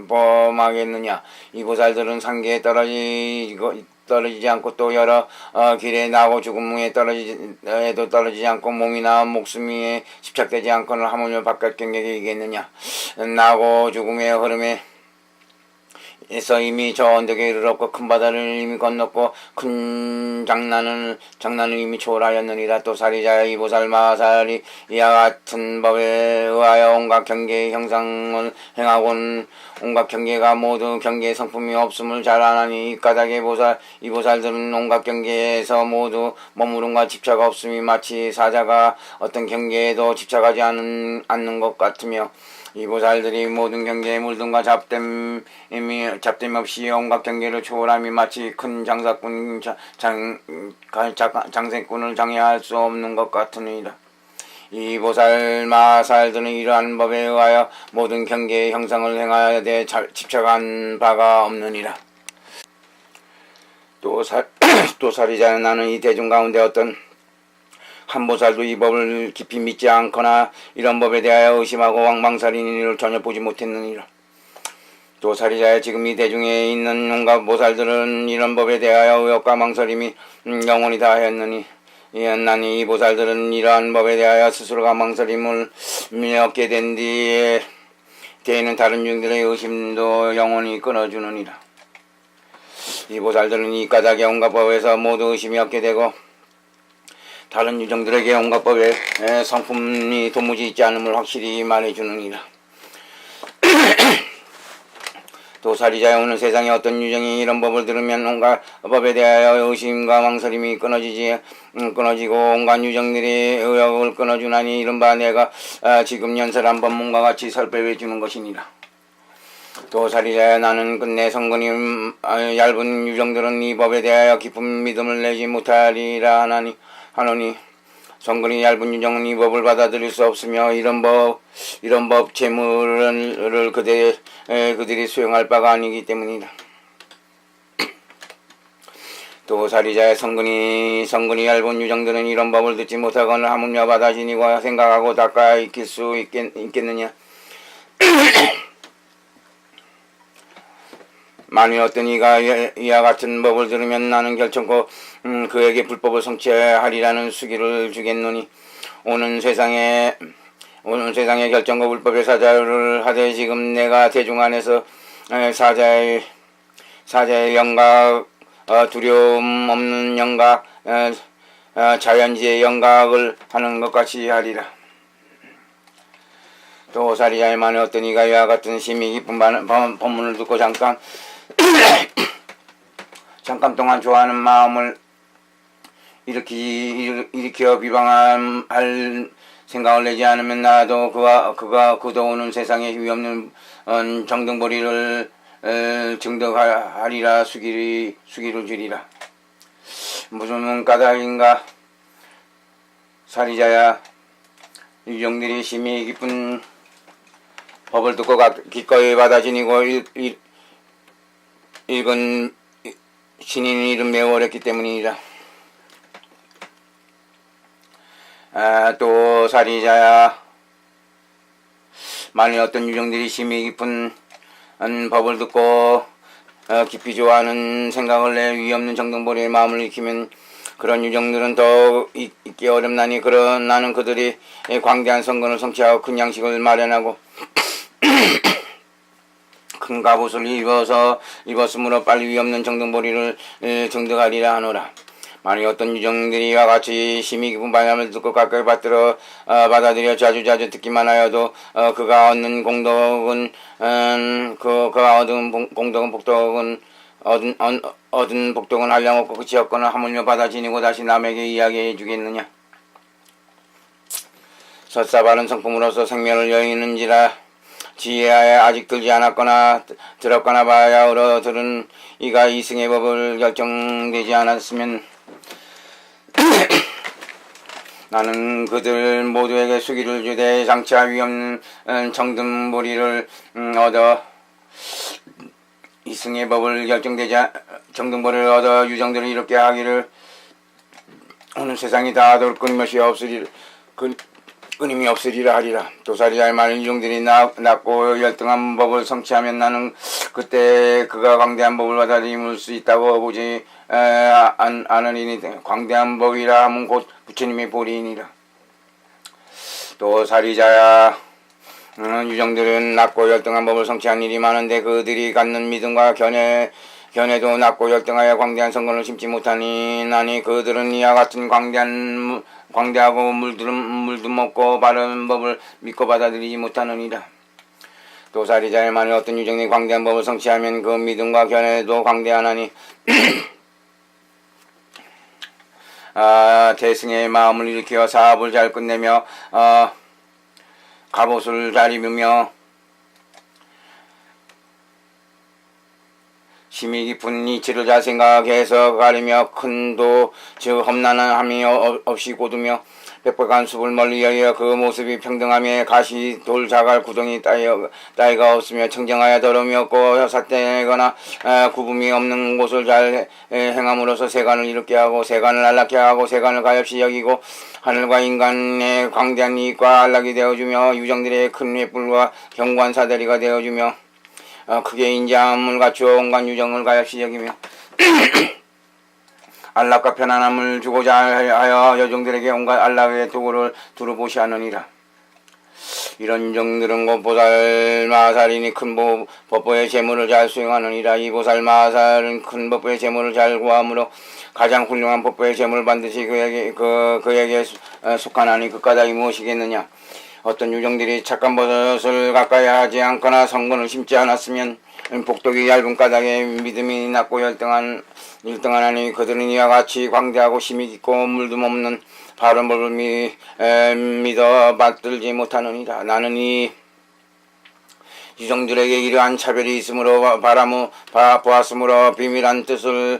Speaker 1: 범하겠느냐. 이 보살들은 상계에 떨어지지 않고 또 여러 길에 나고 죽음에 떨어지지 않고 몸이나 목숨에 집착되지 않거늘 하물며 바깥 경계에 이겠느냐. 나고 죽음의 흐름에 에서 이미 저 언덕에 이르렀고 큰 바다를 이미 건넜고 큰 장난을 이미 초월하였느니라. 또 사리자의 이 보살마살이 이와 같은 법에 의하여 온갖 경계의 형상을 행하고는 온갖 경계가 모두 경계의 성품이 없음을 잘 아나니 이 까닭의 이 보살들은 온갖 경계에서 모두 머무름과 집착 없음이 마치 사자가 어떤 경계에도 집착하지 않는 것 같으며 이 보살들이 모든 경계에 물든과 잡됨 없이 온갖 경계를 초월함이 마치 큰 장사꾼 장생꾼을 장애할 수 없는 것 같으니라. 이 보살마살들은 이러한 법에 의하여 모든 경계의 형상을 행하여 대 집착한 바가 없느니라. 또 사리자는 나는 이 대중 가운데 어떤 한 보살도 이 법을 깊이 믿지 않거나 이런 법에 대하여 의심하고 왕방살인 이를 전혀 보지 못했느니라. 또 사리자의 지금 이 대중에 있는 온갖 보살들은 이런 법에 대하여 의혹과 망설임이 영원히 다하였느니 나니 이 보살들은 이러한 법에 대하여 스스로가 망설임을 얻게 된 뒤에는 다른 중들의 의심도 영원히 끊어주느니라. 이 보살들은 이 까닭의 온갖 법에서 모두 의심이 없게 되고 다른 유정들에게 온갖 법의 성품이 도무지 있지 않음을 확실히 말해주느니라. 또 사리자에 오는 세상에 어떤 유정이 이런 법을 들으면 온갖 법에 대하여 의심과 망설임이 끊어지고 온갖 유정들이 의혹을 끊어주나니 이른바 내가 지금 연설한 법문과 같이 설법해 주는 것이니라. 도사리자야 나는 끝내 성근이 얇은 유정들은 이 법에 대하여 깊은 믿음을 내지 못하리라 하노니 성근이 얇은 유정은 이 법을 받아들일 수 없으며 이런 법 재물을 그들이 수용할 바가 아니기 때문이다. 도사리자의 성근이 얇은 유정들은 이런 법을 듣지 못하거나 하물며 받아 지니고 생각하고 닦아 익힐 수 있겠느냐. 만일 어떤 이가 이와 같은 법을 들으면 나는 결정코 그에게 불법을 성취하리라는 수기를 주겠노니 오는 세상에 결정코 불법의 사자를 하되 지금 내가 대중 안에서 사자의 영각 두려움 없는 영각 자연지의 영각을 하는 것 같이 하리라. 도사리자의 만에 어떤 이가 이와 같은 심히 깊은 법문을 듣고 잠깐 동안 좋아하는 마음을 일으켜 비방할 생각을 내지 않으면 나도 그가 오는 세상에 위없는 정등보리를 증득하리라. 수기를 주리라. 무슨 까닭인가. 사리자야, 유정들이 심히 깊은 법을 듣고 기꺼이 받아 지니고 읽은 신인 일은 매우 어렵기 때문이다. 또 사리자야, 만일 어떤 유정들이 심히 깊은 법을 듣고 깊이 좋아하는 생각을 내 위없는 정등보리의 마음을 익히면 그런 유정들은 더욱 잊기 어렵나니 나는 그들이 광대한 성근을 성취하고 큰 양식을 마련하고 큰 갑옷을 입었으므로 빨리 위없는 정등보리를 증득하리라 하노라. 만일 어떤 유정들이 이와 같이 심히 깊은 반야을 듣고 가까이 받아들여 자주 듣기만 하여도 그가 얻는 공덕은 얻은 복덕은 한량없고 끝이 없거나 하물며 받아 지니고 다시 남에게 이야기해 주겠느냐. 설사 바른 성품으로서 생명을 여의는지라 지혜하에 아직 들지 않았거나 들었거나 바야흐로 들은 이가 이승의 법을 결정되지 않았으면 나는 그들 모두에게 수기를 주되 장차 위없는 정등보리를 얻어 이승의 법을 정등보리를 얻어 유정들을 이롭게 하기를 오늘 세상이 다하도록 끊임이 없으리라 하리라. 도사리자의 많은 유정들이 낮고 열등한 법을 성취하면 나는 그때 그가 광대한 법을 받아들일 수 있다고 보지 않으리니 광대한 법이라 하면 곧 부처님의 보리이니라. 도사리자야, 유정들은 낮고 열등한 법을 성취한 일이 많은데 그들이 갖는 믿음과 견해도 낮고 열등하여 광대한 성근을 심지 못하니 나니 그들은 이와 같은 광대하고 물도 없고 바른 법을 믿고 받아들이지 못하느니라. 도사리자의 만일 어떤 유정이 광대한 법을 성취하면 그 믿음과 견해도 광대하나니 대승의 마음을 일으켜 사업을 잘 끝내며 갑옷을 잘 입으며 심히 깊은 이치를 잘 생각해서 가리며 큰도 즉 험난함이 없이 곧으며 백백한 숲을 멀리 여겨 그 모습이 평등하며 가시 돌 자갈 구덩이 따위가 없으며 청정하여 더러움이 없고 삿대거나 구분이 없는 곳을 잘 행함으로써 세간을 이롭게 하고 세간을 안락케 하고 세간을 가엾이 여기고 하늘과 인간의 광대한 이익과 안락이 되어주며 유정들의 큰 횃불과 경관 사다리가 되어주며 크게 인자함을 갖추어 온갖 유정을 가엾이 여기며 안락과 편안함을 주고자 하여 여종들에게 온갖 안락의 도구를 두루 보시하느니라. 이런 유정들은 곧 보살마살이니 큰 법보의 재물을 잘 수행하느니라. 이 보살마살은 큰 법보의 재물을 잘 구함으로 가장 훌륭한 법보의 재물을 반드시 그에게 속하나니 그 까닭이 무엇이겠느냐. 어떤 유정들이 착한 버릇을 가까이 하지 않거나 성근을 심지 않았으면 복덕이 얇은 까닭에 믿음이 낮고 열등하나니 그들은 이와 같이 광대하고 힘이 깊고 물도 없는 바른 법을 믿어 받들지 못하느니라. 나는 이 유정들에게 이러한 차별이 있으므로 보았으므로 비밀한 뜻으로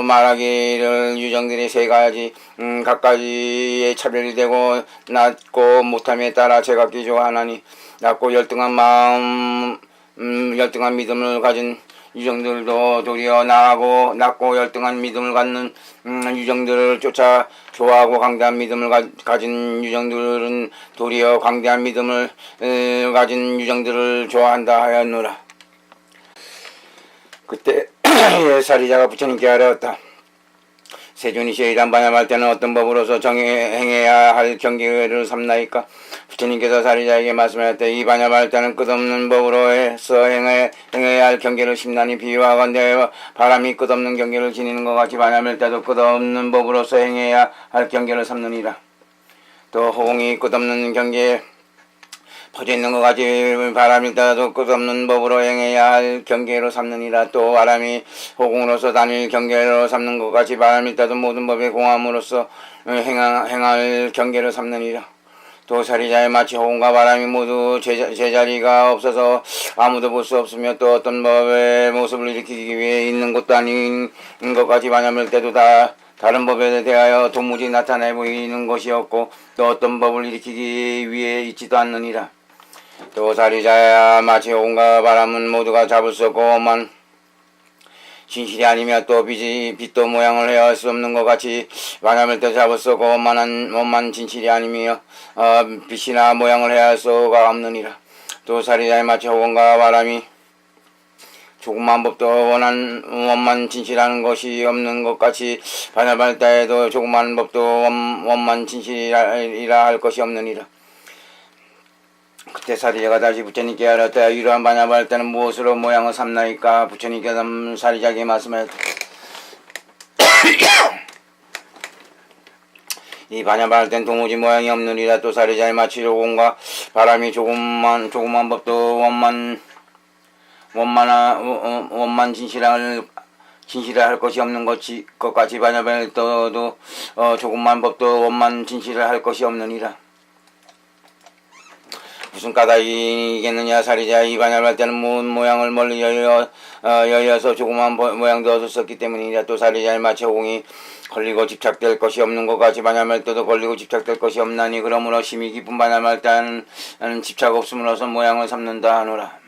Speaker 1: 말하기를 유정들이 세 가지 각가지의 차별이 되고 낮고 못함에 따라 제각기 좋아하나니 낮고 열등한 마음 열등한 믿음을 가진 유정들도 도리어 나하고 낮고 열등한 믿음을 갖는 유정들을 쫓아 좋아하고 강대한 믿음을 가진 유정들은 도리어 강대한 믿음을 가진 유정들을 좋아한다 하였노라. 그때 사리자가 부처님께 아뢰었다. 세존이시여 이단 반야말 때는 어떤 법으로서 행해야 할 경계를 삼나이까? 부처님께서 사리자에게 말씀하였되 이 반야말 때는 끝없는 법으로 해서 행해야 할 경계를 심란히 비유하건대 바람이 끝없는 경계를 지니는 것 같이 반야말 때도 끝없는 법으로서 행해야 할 경계를 삼느니라. 또 호공이 끝없는 경계에 퍼져 있는 것 같이 바람일 때도 끝없는 법으로 행해야 할 경계로 삼느니라. 또 바람이 호공으로서 단일 경계로 삼는 것 같이 바람일 때도 모든 법의 공함으로서 행할 경계로 삼느니라. 또 사리자에 마치 호공과 바람이 모두 제자리가 없어서 아무도 볼 수 없으며 또 어떤 법의 모습을 일으키기 위해 있는 것도 아닌 것 같이 바람일 때도 다른 법에 대하여 도무지 나타내 보이는 것이 없고 또 어떤 법을 일으키기 위해 있지도 않느니라. 또 사리자야 마치 호공과 바람은 모두가 잡을 수 없고 원만 진실이 아니며 또 빛도 모양을 헤아릴 수 없는 것 같이 바람을 때 잡을 수 없고 원만 진실이 아니며 빛이나 모양을 헤아릴 수가 없느니라. 또 사리자야 마치 호공과 바람이 조그만 법도 원만 진실하는 것이 없는 것 같이 반야발 때에도 조그만 법도 원만 진실이라 할 것이 없느니라. 그때 사리자가 다시 부처님께 아뢰었다. 이러한 반야발 때는 무엇으로 모양을 삼나이까? 부처님께서 사리자에게 말씀하였다. 이 반야발 때는 도무지 모양이 없느니라. 또 사리자의 마치 호공과 바람이 조그만 법도 원만 진실을 할 것이 없는 것 같이 반야발 때도 조그만 법도 원만 진실을 할 것이 없느니라. 무슨 까닭이겠느냐? 사리자 이 반야발 때는 모양을 멀리 열려서 조그만 모양도 얻을 수 없기 때문이라. 또 사리자의 마치 호공이 걸리고 집착될 것이 없는 것 같이 반야말 때도 걸리고 집착될 것이 없나니 그러므로 심히 깊은 반야말 때는 집착 없음으로써 모양을 삼는다 하노라.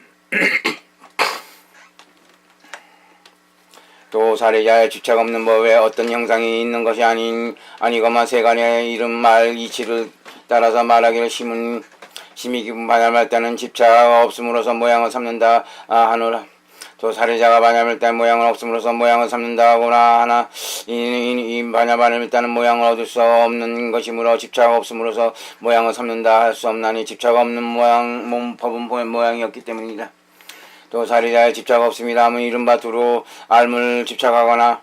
Speaker 1: 또 사리자의 집착 없는 법에 어떤 형상이 있는 것이 아니거만 세간의 이름 말 이치를 따라서 말하기를 심히 깊은 반야말 때는 집착 없음으로써 모양을 삼는다 하노라. 또 사리자가 반야말 때 모양은 없음으로써 모양을 삼는다 하거나 하나 이 반야말 때는 모양을 얻을 수 없는 것이므로 집착 없음으로써 모양을 삼는다 할 수 없나니 집착 없는 법은 모양이 없기 때문이다. 또 사리자의 집착 없음이라 하면 이른바 두루 알물 집착하거나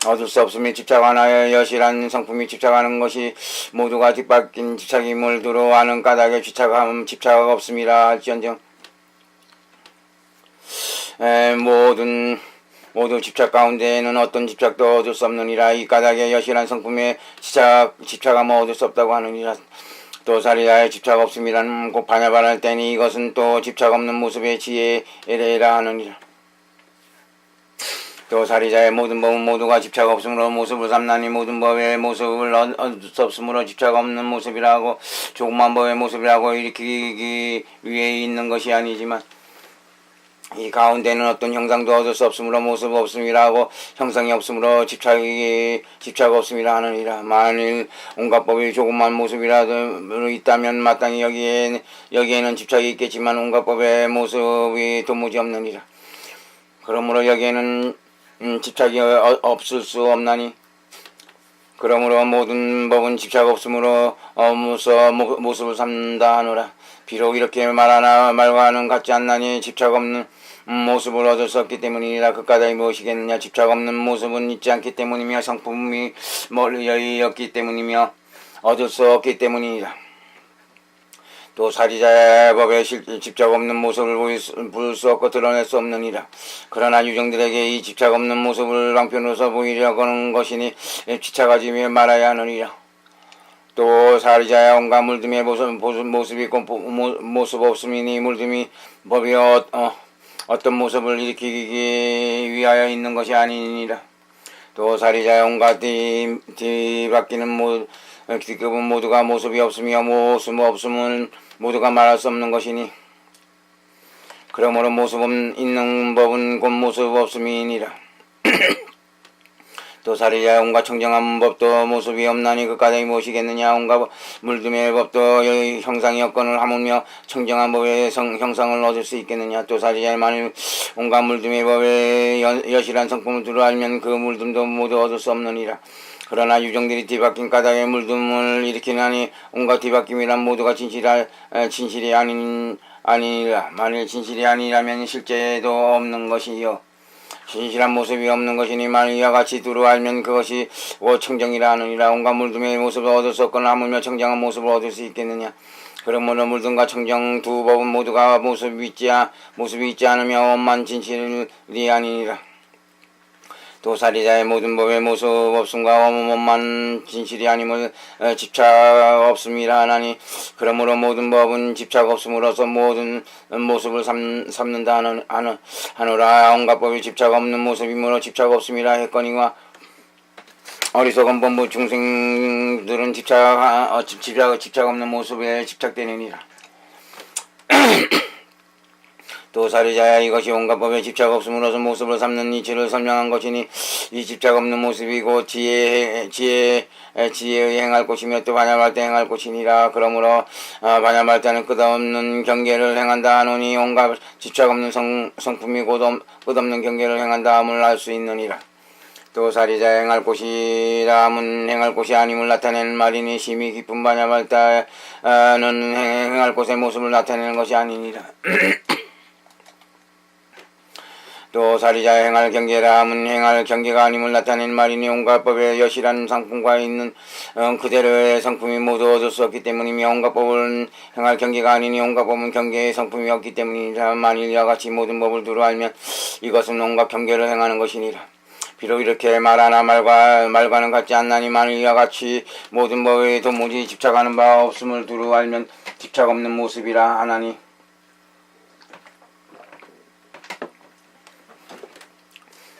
Speaker 1: 얻을 수 없으며 집착하나의 여실한 성품이 집착하는 것이 모두가 뒷바뀐 집착임을 두루 아는 까닭에 집착 없음이라 할지언정 모두 집착 가운데에는 어떤 집착도 얻을 수 없느니라. 이 까닭에 여실한 성품에 집착하면 얻을 수 없다고 하느니라. 또 사리자의 집착 없음이라는 곧 반야발할 때니 이것은 또 집착 없는 모습의 지혜라 하느니라. 또 사리자의 모든 법은 모두가 집착 없음으로 모습을 삼나니 모든 법의 모습을 얻을 수 없음으로 집착 없는 모습이라고 조그만 법의 모습이라고 일으키기 위해 있는 것이 아니지만 이 가운데는 어떤 형상도 얻을 수 없으므로 모습 없음이라고 형상이 없으므로 집착 없음이라 하느니라. 만일 온갖 법이 조그만 모습이라도 있다면 마땅히 여기에는 집착이 있겠지만 온갖 법의 모습이 도무지 없느니라. 그러므로 여기에는 집착이 없을 수 없나니 그러므로 모든 법은 집착 없음으로 모습을 삼는다 하노라. 비록 이렇게 말과는 같지 않나니 집착 없는 모습을 얻을 수 없기 때문이라. 그 까닭이 무엇이겠느냐? 집착 없는 모습은 있지 않기 때문이며 성품이 멀리 열렸기 때문이며 얻을 수 없기 때문이라. 또 사리자의 법에 집착 없는 모습을 보일 수 없고 드러낼 수 없느니라. 그러나 유정들에게 이 집착 없는 모습을 방편으로서 보이려고 하는 것이니 집착하지 말아야 하느니라. 또 사리자야 온갖 물듬의 모습이 있고 모습 없음이니 물듬이 법이 어떤 모습을 일으키기 위하여 있는 것이 아니니라. 또 사리자야 온갖 뒤바뀌는 뒤급은 모두가 모습이 없으며 모습 없음은 모두가 말할 수 없는 것이니 그러므로 모습 있는 법은 곧 모습 없음이니라. 또 사리자야 온갖 청정한 법도 모습이 없나니 그 까닭이 무엇이겠느냐. 온갖 물듬의 법도 형상이 없거늘 하물며 청정한 법의 형상을 얻을 수 있겠느냐. 또 사리자야 만일 온갖 물듬의 법의 여실한 성품을 두루 알면 그 물듬도 모두 얻을 수 없느니라. 그러나 유정들이 뒤바뀐 까닭에 물듬을 일으키나니 온갖 뒤바뀜이란 모두가 진실이 아니니라. 만일 진실이 아니라면 실제도 없는 것이요 진실한 모습이 없는 것이니 만일 이와 같이 두루 알면 그것이 청정이라 하느니라. 온갖 물듬의 모습을 얻을 수 없거나 하물며 청정한 모습을 얻을 수 있겠느냐. 그러므로 물듬과 청정 두 법은 모두가 모습이 있지 않으며 원만 진실이 아니니라. 또 사리자의 모든 법의 모습 없음과 원만 진실이 아님을 집착 없음이라 하나니 그러므로 모든 법은 집착 없음으로써 모든 모습을 삼는다 하노라. 온갖 법이 집착 없는 모습이므로 집착 없음이라 했거니와 어리석은 범부 중생들은 집착 없는 모습에 집착되느니라. 또 사리자야 이것이 온갖 법에 집착 없음으로써 모습을 삼는 이치를 설명한 것이니 이 집착 없는 모습이고 지혜의 행할 곳이며 또 반야말 때 행할 곳이니라. 그러므로 반야말 때는 끝없는 경계를 행한다 하노니 온갖 집착 없는 성품이고 끝없는 경계를 행한다 함을 알 수 있느니라. 또 사리자 행할 곳이라 함은 행할 곳이 아님을 나타내는 말이니 심히 깊은 반야말 때는 행할 곳의 모습을 나타내는 것이 아니니라. 또 사리자 행할 경계라 함은 행할 경계가 아님을 나타내는 말이니 온갖 법의 여실한 상품과 있는 그대로의 성품이 모두 얻을 수 없기 때문이며 온갖 법은 행할 경계가 아니니 온갖 법은 경계의 성품이 없기 때문이라. 만일 이와 같이 모든 법을 두루 알면 이것은 온갖 경계를 행하는 것이니라. 비록 이렇게 말하나 말과는 같지 않나니 만일 이와 같이 모든 법에 도무지 집착하는 바 없음을 두루 알면 집착 없는 모습이라 하나니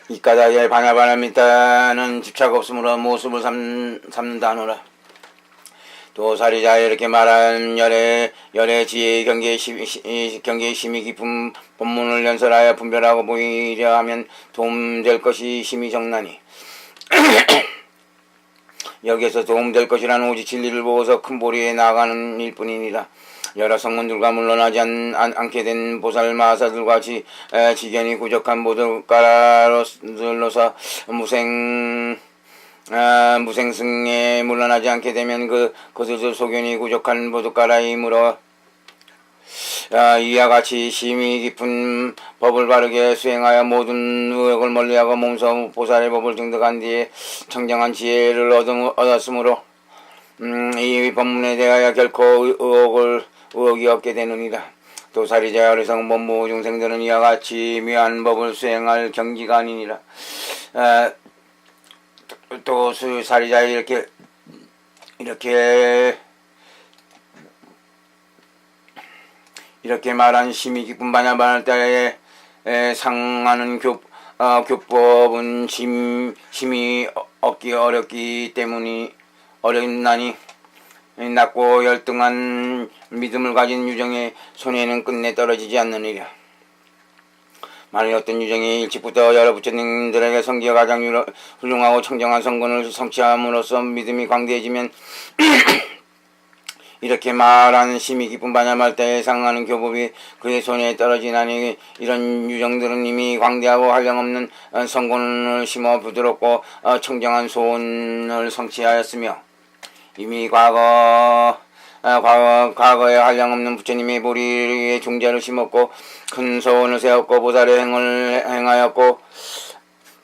Speaker 1: 이 까닭에 반야바람이다는 집착 없음으로 모습을 삼는다 하노라. 또 사리자 이렇게 말한 열의 지혜의 경계의 심이 깊은 법문을 연설하여 분별하고 보이려 하면 도움될 것이 심히 적나니 여기에서 도움될 것이라는 오직 진리를 보고서 큰 보리에 나아가는 일뿐이니라. 여러 성문들과 물러나지 않게 된 보살 마하사들과 지견이 부족한 보살가로서 무생승에 물러나지 않게 되면 그것도 소견이 부족한 보살가라이므로 이와 같이 심히 깊은 법을 바르게 수행하여 모든 의혹을 멀리하고 몸소 보살의 법을 증득한 뒤에 청정한 지혜를 얻었으므로 이 법문에 대하여 결코 의혹이 없게 되느니라. 또 사리자 어리석은 범부 중생들은 이와 같이 묘한 법을 수행할 경지가 아니니라. 또 사리자 이렇게 말한 심히 깊은 반야말 때에 상하는 교법은 심히 얻기 어렵기 때문이 어렵나니 낮고 열등한 믿음을 가진 유정의 손에는 끝내 떨어지지 않느니라. 만일 어떤 유정이 일찍부터 여러 부처님들에게 성기가 가장 훌륭하고 청정한 성근을 성취함으로써 믿음이 광대해지면 이렇게 말하는 심히 깊은 반야말 때에 상하는 교법이 그의 손에 떨어지나니 이런 유정들은 이미 광대하고 한량없는 성근을 심어 부드럽고 청정한 소원을 성취하였으며 이미 과거에 한량없는 부처님의 보리에 중재를 심었고 큰 소원을 세웠고 보살의 행을 행하였고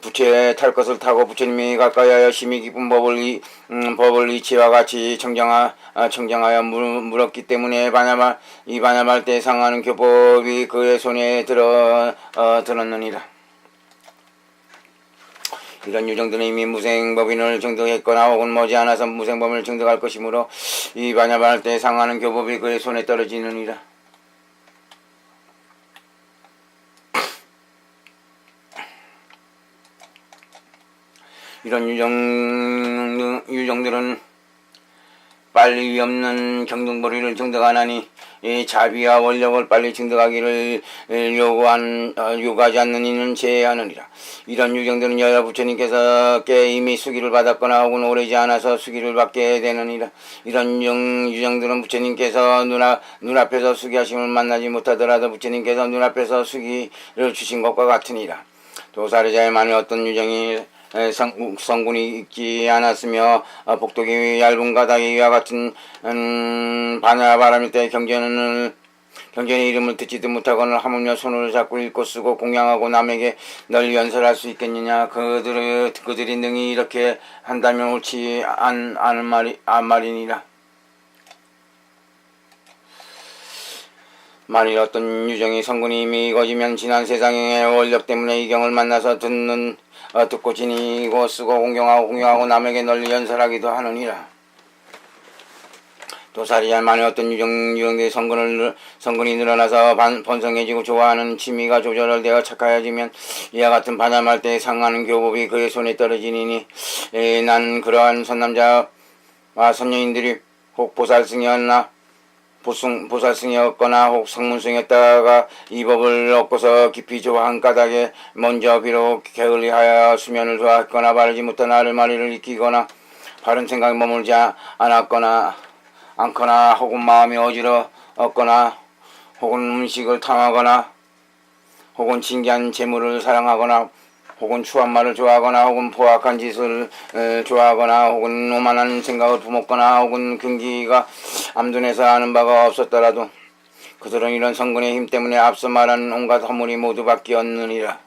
Speaker 1: 부처의 탈 것을 타고 부처님이 가까이하여 심히 깊은 법을 이치와 같이 청정하여 물었기 때문에 이 반야말 때 상하는 교법이 그의 손에 들었느니라. 이런 유정들은 이미 무생법인을 증득했거나 혹은 머지않아서 무생법을 증득할 것이므로 이 반야반할 때 상하는 교법이 그의 손에 떨어지느니라. 이런 유정들은 빨리 없는 경등보리를 증득하나니 이 자비와 원력을 빨리 증득하기를 요구하지 않는 이는 제하느니라. 이런 유정들은 여러 부처님께서 께 이미 수기를 받았거나 혹은 오래지 않아서 수기를 받게 되느니라. 이런 유정들은 부처님께서 눈앞에서 수기하심을 만나지 못하더라도 부처님께서 눈앞에서 수기를 주신 것과 같으니라. 도사리자의 만일 어떤 유정이 성군이 있지 않았으며 복독이 얇은 가닥이 이와 같은 반야바람일 때 경전의 이름을 듣지도 못하거나 하물며 손을 잡고 읽고 쓰고 공양하고 남에게 널리 연설할 수 있겠느냐. 그들이 능히 이렇게 한다면 옳지 않은 말이니라. 만일 어떤 유정이 성군이 이미 거지면 지난 세상의 원력 때문에 이 경을 만나서 듣고 지니고 쓰고 공경하고 남에게 널리 연설하기도 하느니라. 도사리자 만일 어떤 유정의 성군이 늘어나서 번성해지고 좋아하는 취미가 조절되어 착하여지면 이와 같은 반야말 때에 상하는 교법이 그의 손에 떨어지니니 나는 그러한 선남자와 선녀인들이 혹 보살승이었거나 혹 상문승이었다가 이 법을 얻고서 깊이 좋아한 까닭에 먼저 비록 게을리하여 수면을 좋아했거나 바르지 못한 아르마리를 익히거나 바른 생각에 머물지 않거나 혹은 마음이 어지러웠거나 혹은 음식을 탐하거나 혹은 진귀한 재물을 사랑하거나 혹은 추한 말을 좋아하거나 혹은 포악한 짓을 좋아하거나 혹은 오만한 생각을 품었거나 혹은 근기가 암둔해서 아는 바가 없었더라도 그들은 이런 성근의 힘 때문에 앞서 말한 온갖 허물이 모두 바뀌었느니라.